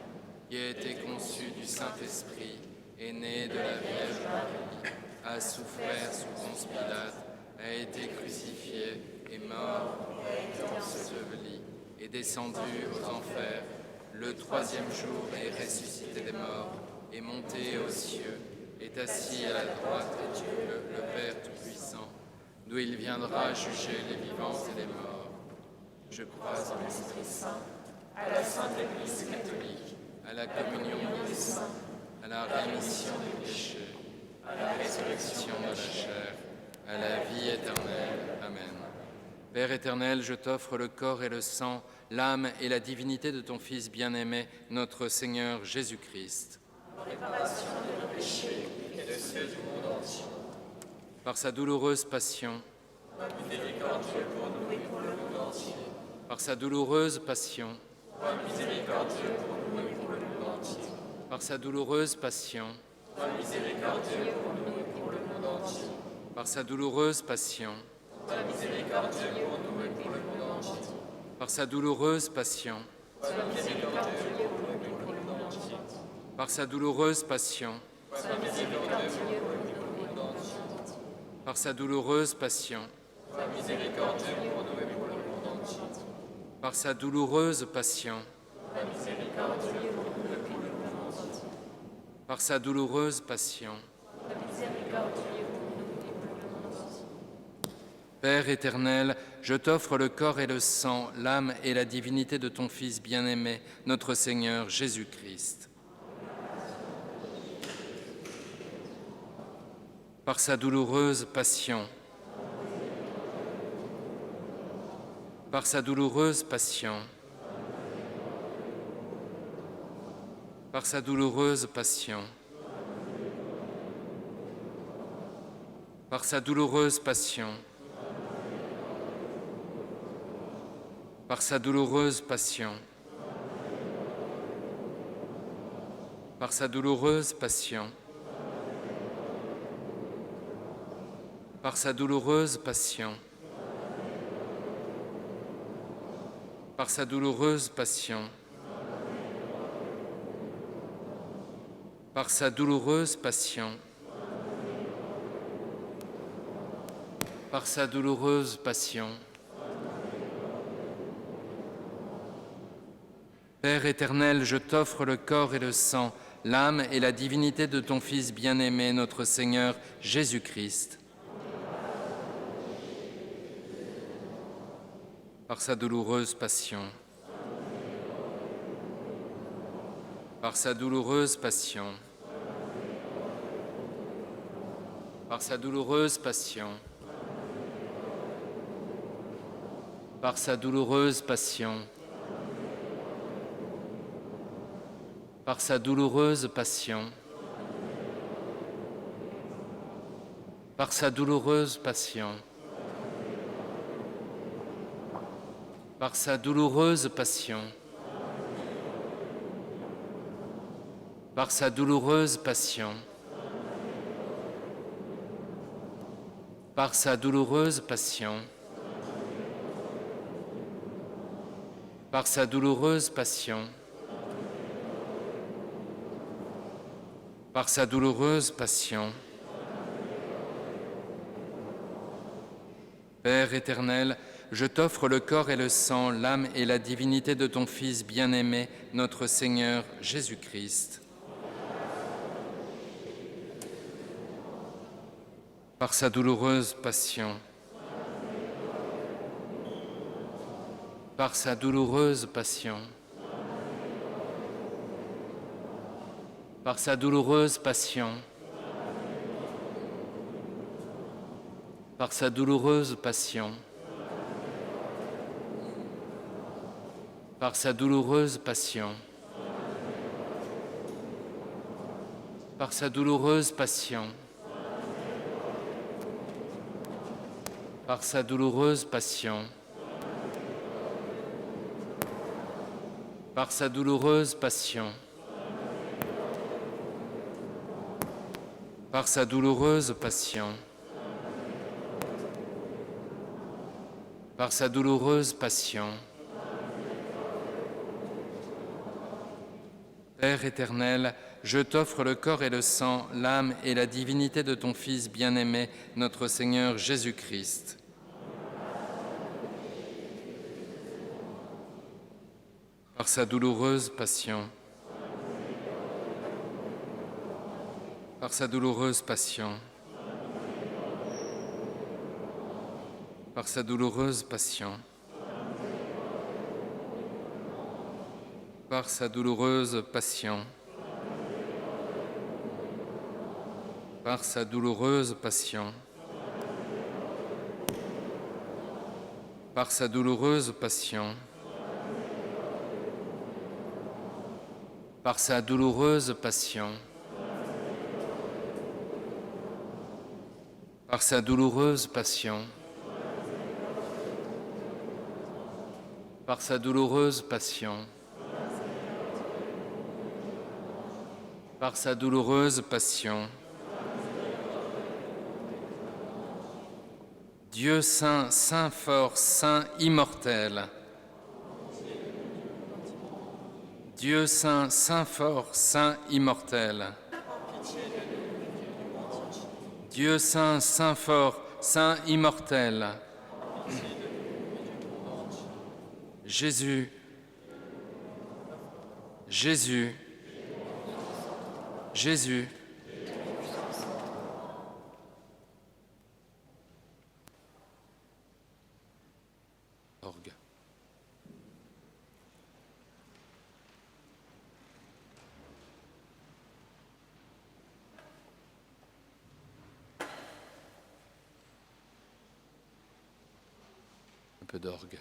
qui a été conçu du Saint-Esprit, est né de la Vierge Marie, a souffert sous Ponce Pilate, a été crucifié, est mort, a été enseveli, est descendu aux enfers, le troisième jour est ressuscité des morts, est monté aux cieux, est assis à la droite de Dieu, le Père Tout-Puissant, d'où il viendra juger les vivants et les morts. Je crois en l'Esprit Saint, à la Sainte Église catholique, à la communion des saints, à la rémission des péchés, à la résurrection de la chair, à la vie éternelle. Amen. Père éternel, je t'offre le corps et le sang, l'âme et la divinité de ton Fils bien-aimé, notre Seigneur Jésus-Christ. Réparation de nos péchés et de ceux du monde entier. Par sa douloureuse passion, Miséricordieux pour nous et pour le monde entier. par sa douloureuse passion, Miséricordieux pour nous et pour le monde entier. par sa douloureuse passion, Miséricordieux pour nous et pour le monde entier. par sa douloureuse passion, Miséricordieux pour nous et pour le monde entier. par sa douloureuse passion, Miséricordieux pour nous et pour le monde entier. par sa douloureuse passion, Miséricordieux pour nous et pour le monde entier. par sa douloureuse passion, Miséricordieux pour nous et pour le monde entier. par sa douloureuse passion, Miséricordieux pour nous et pour le monde entier. par sa douloureuse passion. Miséricordieux pour nous et pour le monde entier. Père éternel, je t'offre le corps et le sang, l'âme et la divinité de ton Fils bien-aimé, notre Seigneur Jésus-Christ. Par sa douloureuse passion, par sa douloureuse passion, par sa douloureuse passion, par sa douloureuse passion, par sa douloureuse passion, par sa douloureuse passion, par sa douloureuse passion, par sa douloureuse passion, par sa douloureuse passion, par sa douloureuse passion. Père éternel, je t'offre le corps et le sang, l'âme et la divinité de ton Fils bien-aimé, notre Seigneur Jésus-Christ. Par sa douloureuse passion, par sa douloureuse passion, par sa douloureuse passion, par sa douloureuse passion, par sa douloureuse passion, par sa douloureuse passion, par sa douloureuse passion, par sa douloureuse passion, par sa douloureuse passion, par sa douloureuse passion, par sa douloureuse passion. Père éternel, je t'offre le corps et le sang, l'âme et la divinité de ton Fils bien-aimé, notre Seigneur Jésus-Christ. Par sa douloureuse passion, par sa douloureuse passion, par sa douloureuse passion, par sa douloureuse passion, par sa douloureuse passion, par sa douloureuse passion, par sa douloureuse passion, par sa douloureuse passion, par sa douloureuse passion, par sa douloureuse passion. Père éternel, je t'offre le corps et le sang, l'âme et la divinité de ton Fils bien-aimé, notre Seigneur Jésus-Christ. Par sa douloureuse passion, par sa douloureuse passion, par sa douloureuse passion, par sa douloureuse passion, par sa douloureuse passion, par sa douloureuse passion, par sa douloureuse passion, par sa douloureuse passion, par sa douloureuse passion, par sa douloureuse passion. Dieu saint, saint fort, saint immortel. Dieu saint, saint fort, saint immortel. Dieu saint, saint fort, saint immortel. Jésus, Jésus, Jésus. Orgue. Un peu d'orgue.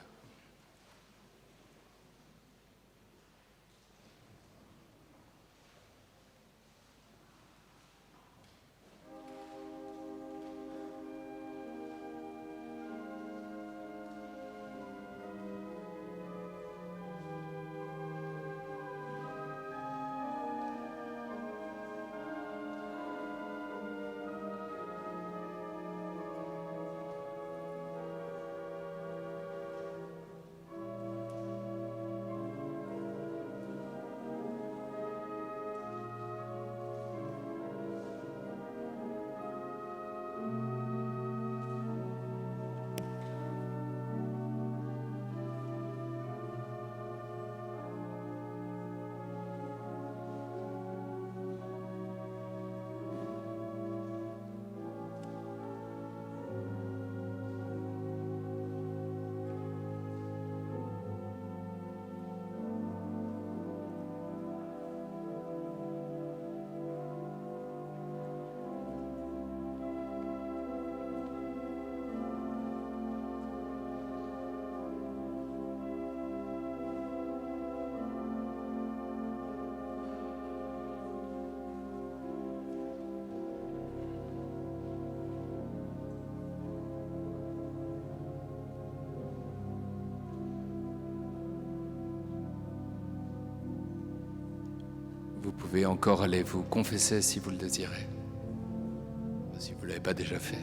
Vous pouvez encore aller vous confesser si vous le désirez, si vous ne l'avez pas déjà fait.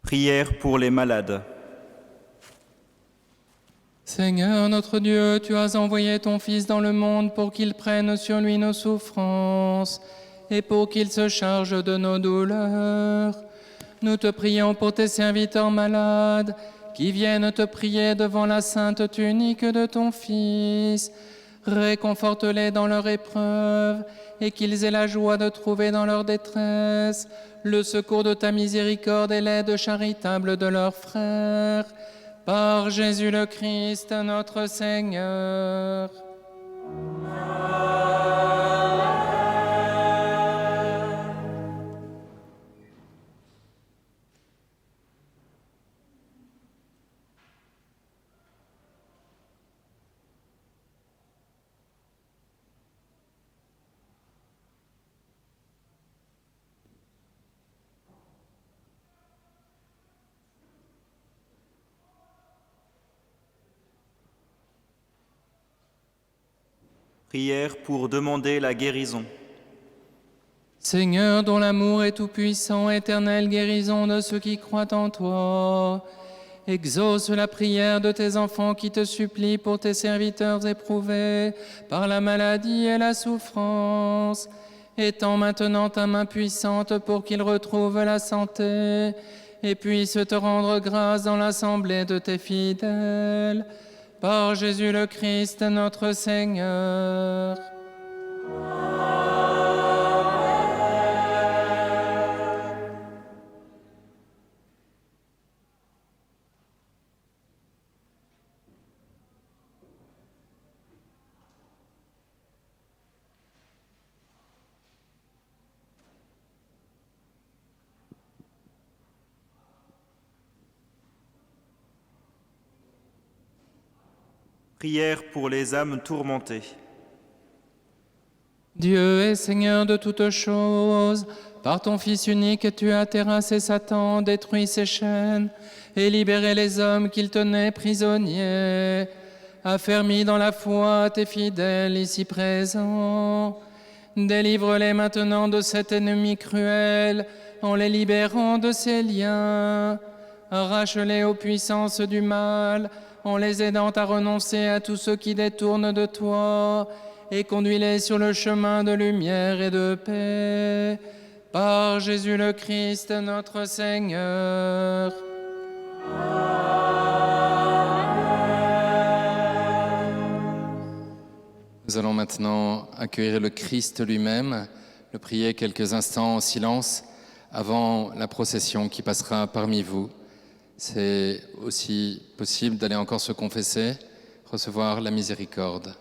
Prière pour les malades. Seigneur notre Dieu, tu as envoyé ton Fils dans le monde pour qu'il prenne sur lui nos souffrances et pour qu'il se charge de nos douleurs. Nous te prions pour tes serviteurs malades qui viennent te prier devant la sainte tunique de ton Fils. Réconforte-les dans leur épreuve et qu'ils aient la joie de trouver dans leur détresse le secours de ta miséricorde et l'aide charitable de leurs frères. Par Jésus le Christ, notre Seigneur. Prière pour demander la guérison. Seigneur, dont l'amour est tout-puissant, éternelle guérison de ceux qui croient en toi, exauce la prière de tes enfants qui te supplient pour tes serviteurs éprouvés par la maladie et la souffrance. Étends maintenant ta main puissante pour qu'ils retrouvent la santé et puissent te rendre grâce dans l'assemblée de tes fidèles. Par Jésus le Christ, notre Seigneur. Prière pour les âmes tourmentées. Dieu est Seigneur de toutes choses. Par ton Fils unique, tu as terrassé Satan, détruit ses chaînes et libéré les hommes qu'il tenait prisonniers. Affermis dans la foi tes fidèles ici présents. Délivre-les maintenant de cet ennemi cruel en les libérant de ses liens. Arrache-les aux puissances du mal en les aidant à renoncer à tout ce qui détourne de toi et conduis-les sur le chemin de lumière et de paix. Par Jésus le Christ, notre Seigneur. Nous allons maintenant accueillir le Christ lui-même, le prier quelques instants en silence avant la procession qui passera parmi vous. C'est aussi possible d'aller encore se confesser, recevoir la miséricorde.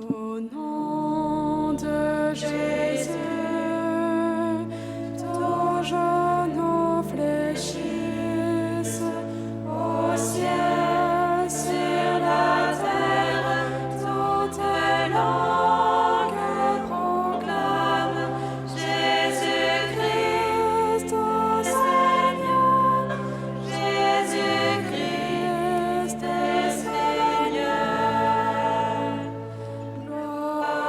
Au nom de Jésus, ton genou fléchisse au ciel, sur la terre, toutes langues proclament Jésus-Christ au Seigneur, Jésus-Christ est Seigneur. Gloire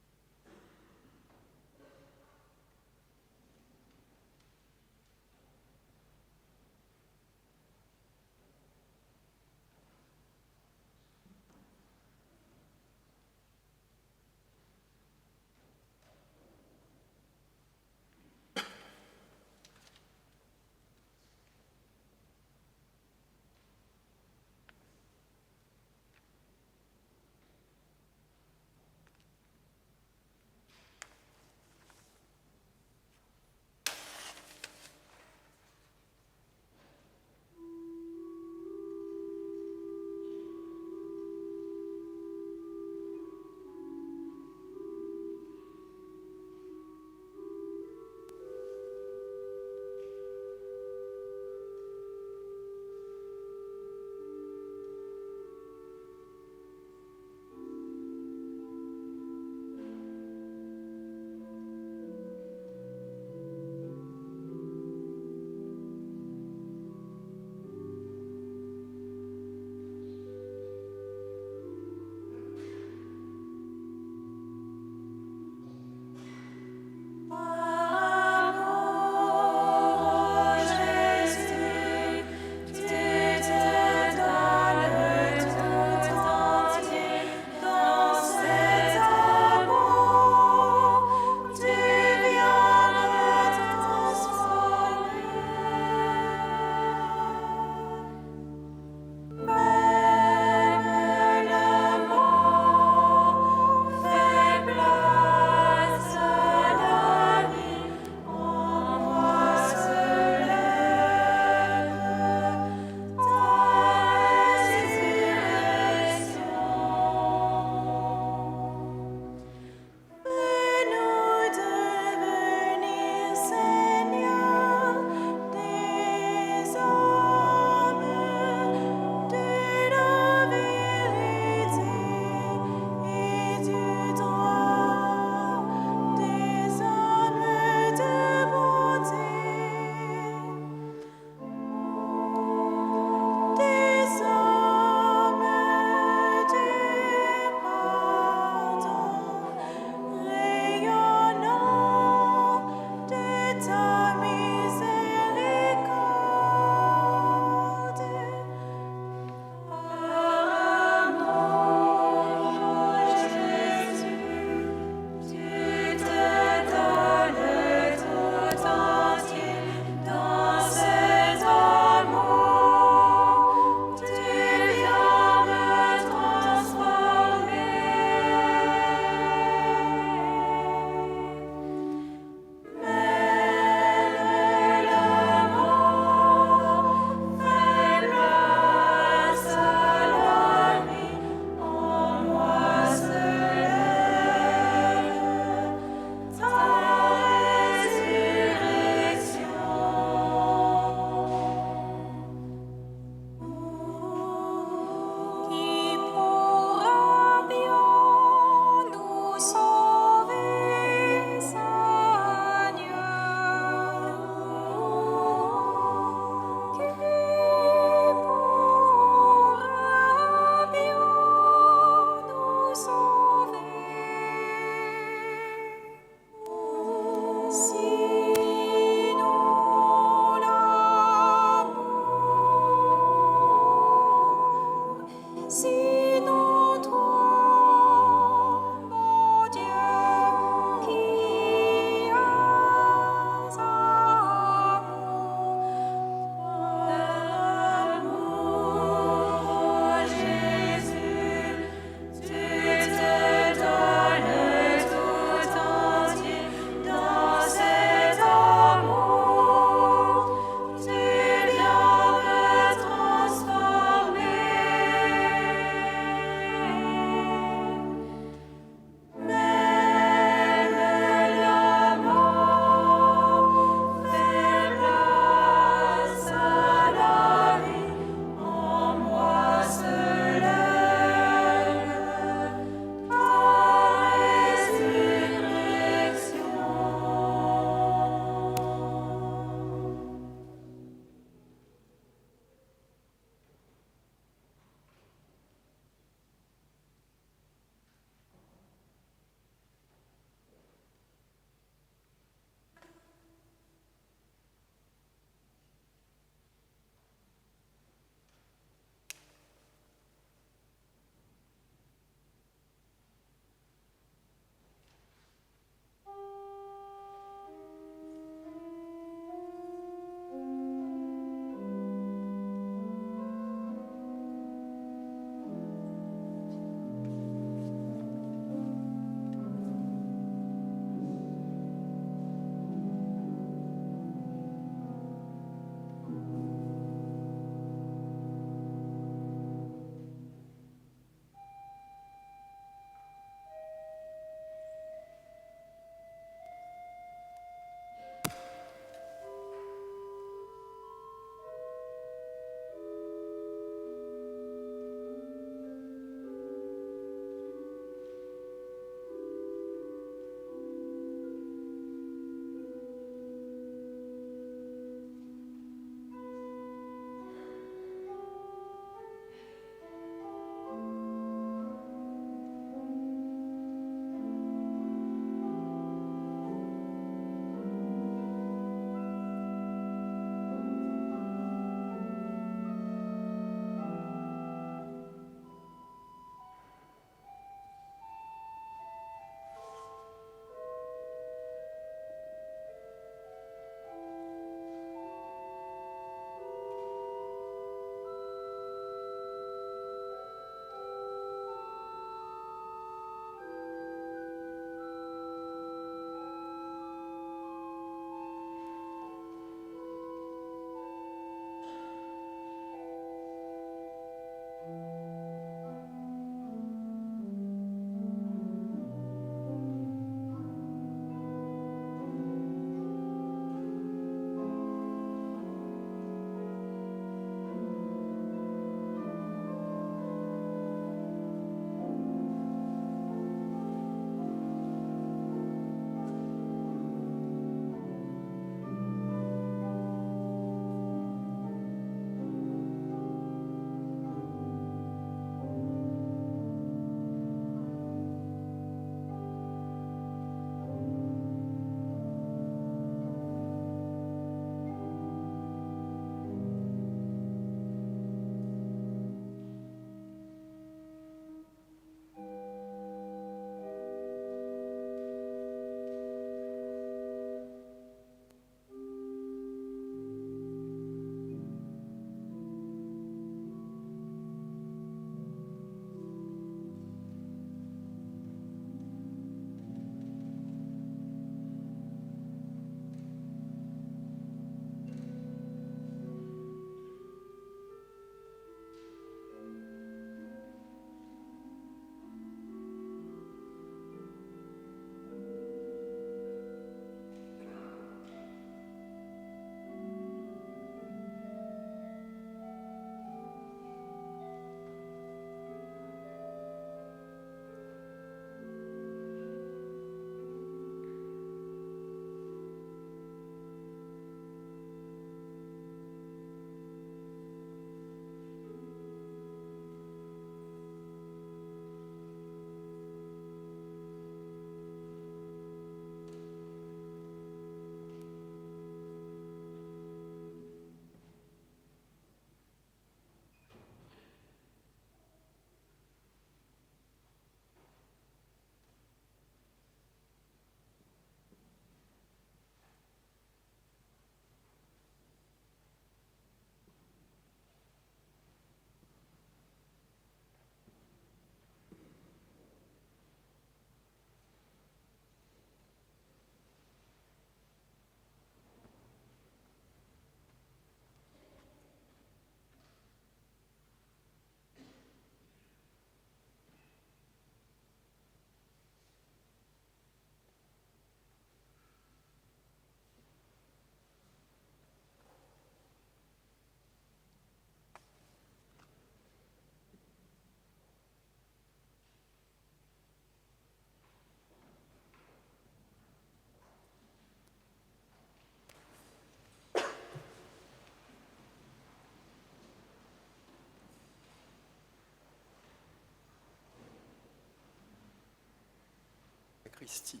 l'Eucharistie.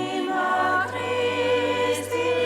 Anima Christi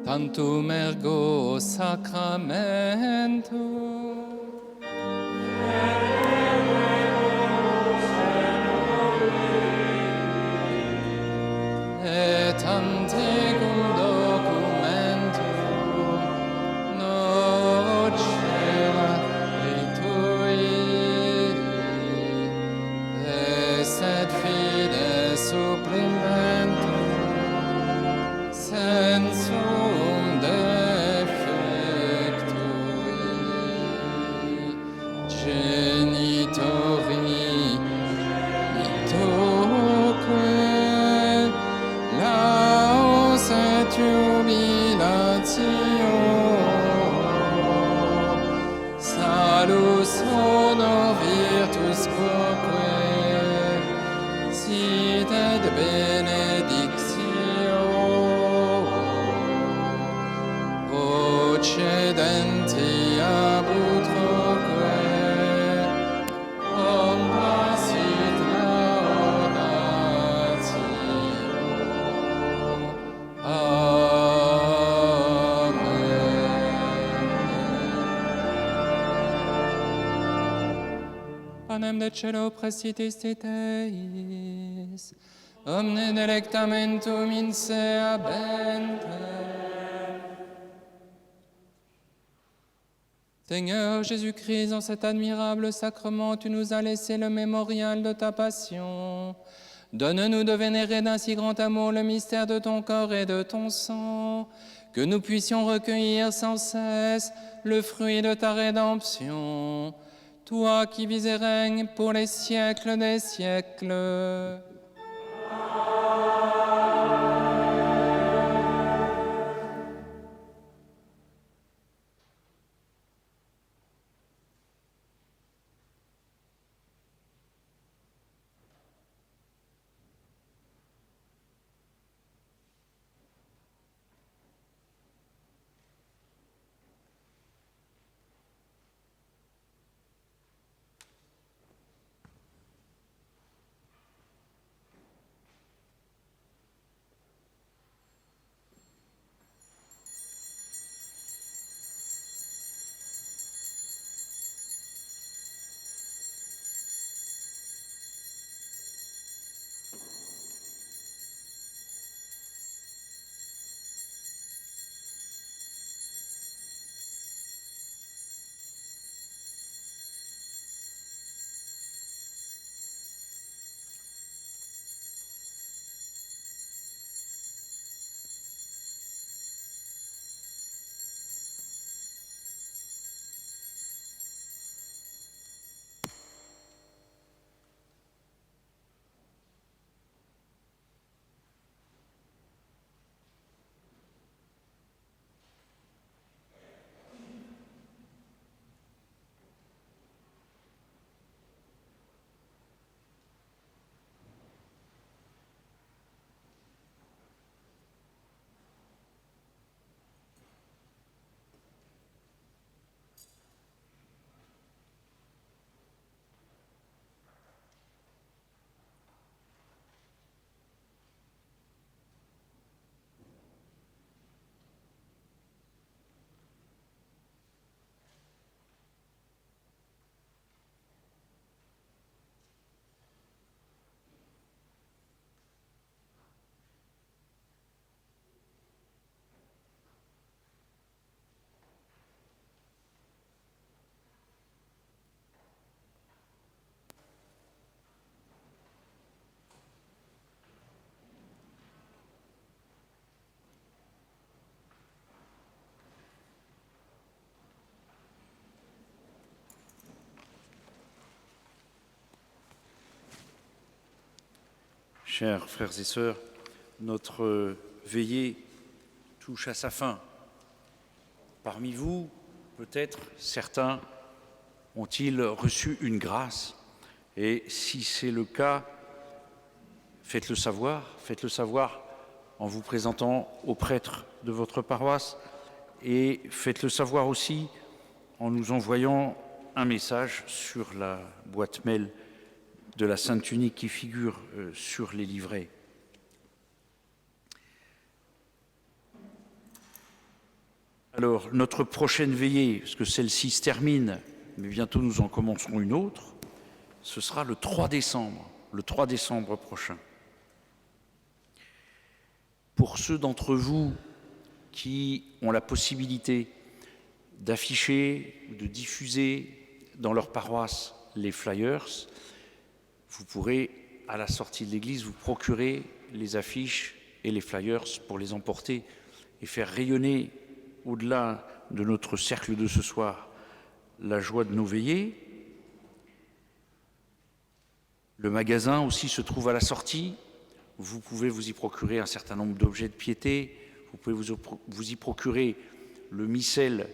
Tantum ergo sacramentum. Et antegum documentum nocera ritui et fides supplimentum sensum defectui genitori itoque laus et jubilatio salus honor virtus quoque sit et benedictio procedenti ab utroque compassit laudatio. Amen. Panem de cielo prestitis teis, omne delectamentum in se habente. Seigneur Jésus-Christ, dans cet admirable sacrement, tu nous as laissé le mémorial de ta passion. Donne-nous de vénérer d'un si grand amour le mystère de ton corps et de ton sang, que nous puissions recueillir sans cesse le fruit de ta rédemption. Toi qui vis et règnes pour les siècles des siècles. Chers frères et sœurs, notre veillée touche à sa fin. Parmi vous, Peut-être certains ont-ils reçu une grâce, et si c'est le cas, faites-le savoir en vous présentant au prêtre de votre paroisse, et faites-le savoir aussi en nous envoyant un message sur la boîte mail de la Sainte Tunique qui figure sur les livrets. Alors, notre prochaine veillée, parce que celle-ci se termine, mais bientôt nous en commencerons une autre, ce sera le 3 décembre prochain. Pour ceux d'entre vous qui ont la possibilité d'afficher, de diffuser dans leur paroisse les flyers, vous pourrez, à la sortie de l'église, vous procurer les affiches et les flyers pour les emporter et faire rayonner au-delà de notre cercle de ce soir la joie de nos veillées. Le magasin aussi se trouve à la sortie. Vous pouvez vous y procurer un certain nombre d'objets de piété. Vous pouvez vous y procurer le missel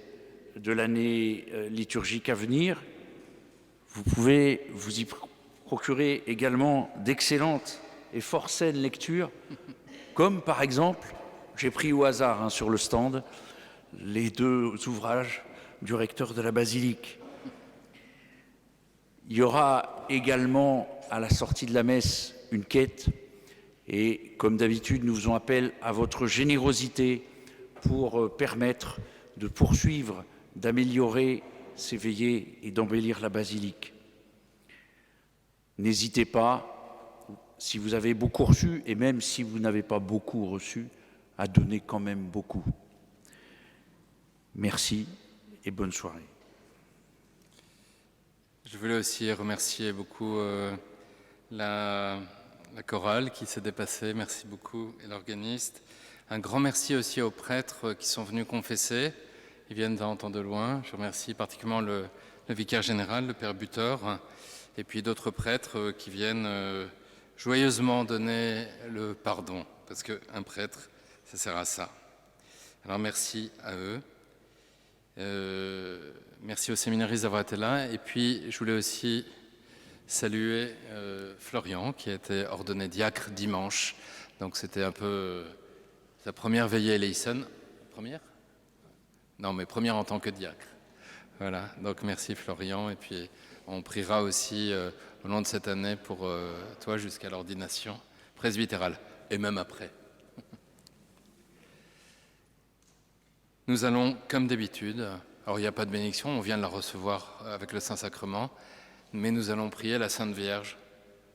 de l'année liturgique à venir. Vous pouvez vous y procurer également d'excellentes et fort saines lectures, comme par exemple, j'ai pris au hasard sur le stand, les 2 ouvrages du recteur de la basilique. Il y aura également à la sortie de la messe une quête, et comme d'habitude nous faisons appel à votre générosité pour permettre de poursuivre, d'améliorer ces veillées et d'embellir la basilique. N'hésitez pas, si vous avez beaucoup reçu, et même si vous n'avez pas beaucoup reçu, à donner quand même beaucoup. Merci et bonne soirée. Je voulais aussi remercier beaucoup la chorale qui s'est dépassée, merci beaucoup, et l'organiste. Un grand merci aussi aux prêtres qui sont venus confesser, ils viennent d'un temps de loin. Je remercie particulièrement le vicaire général, le père Butor, et puis d'autres prêtres qui viennent joyeusement donner le pardon, parce qu'un prêtre, ça sert à ça. Alors merci à eux. Merci aux séminaristes d'avoir été là, et puis je voulais aussi saluer Florian qui a été ordonné diacre dimanche, donc c'était un peu sa première veillée à Leysen. Première ? Non, mais première en tant que diacre. Voilà, donc merci Florian, et puis on priera aussi au long de cette année pour toi jusqu'à l'ordination presbytérale, et même après. Nous allons, comme d'habitude, alors il n'y a pas de bénédiction, on vient de la recevoir avec le Saint-Sacrement, mais nous allons prier la Sainte Vierge,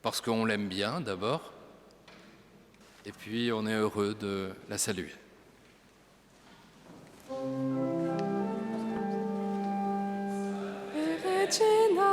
parce qu'on l'aime bien d'abord, et puis on est heureux de la saluer. Regina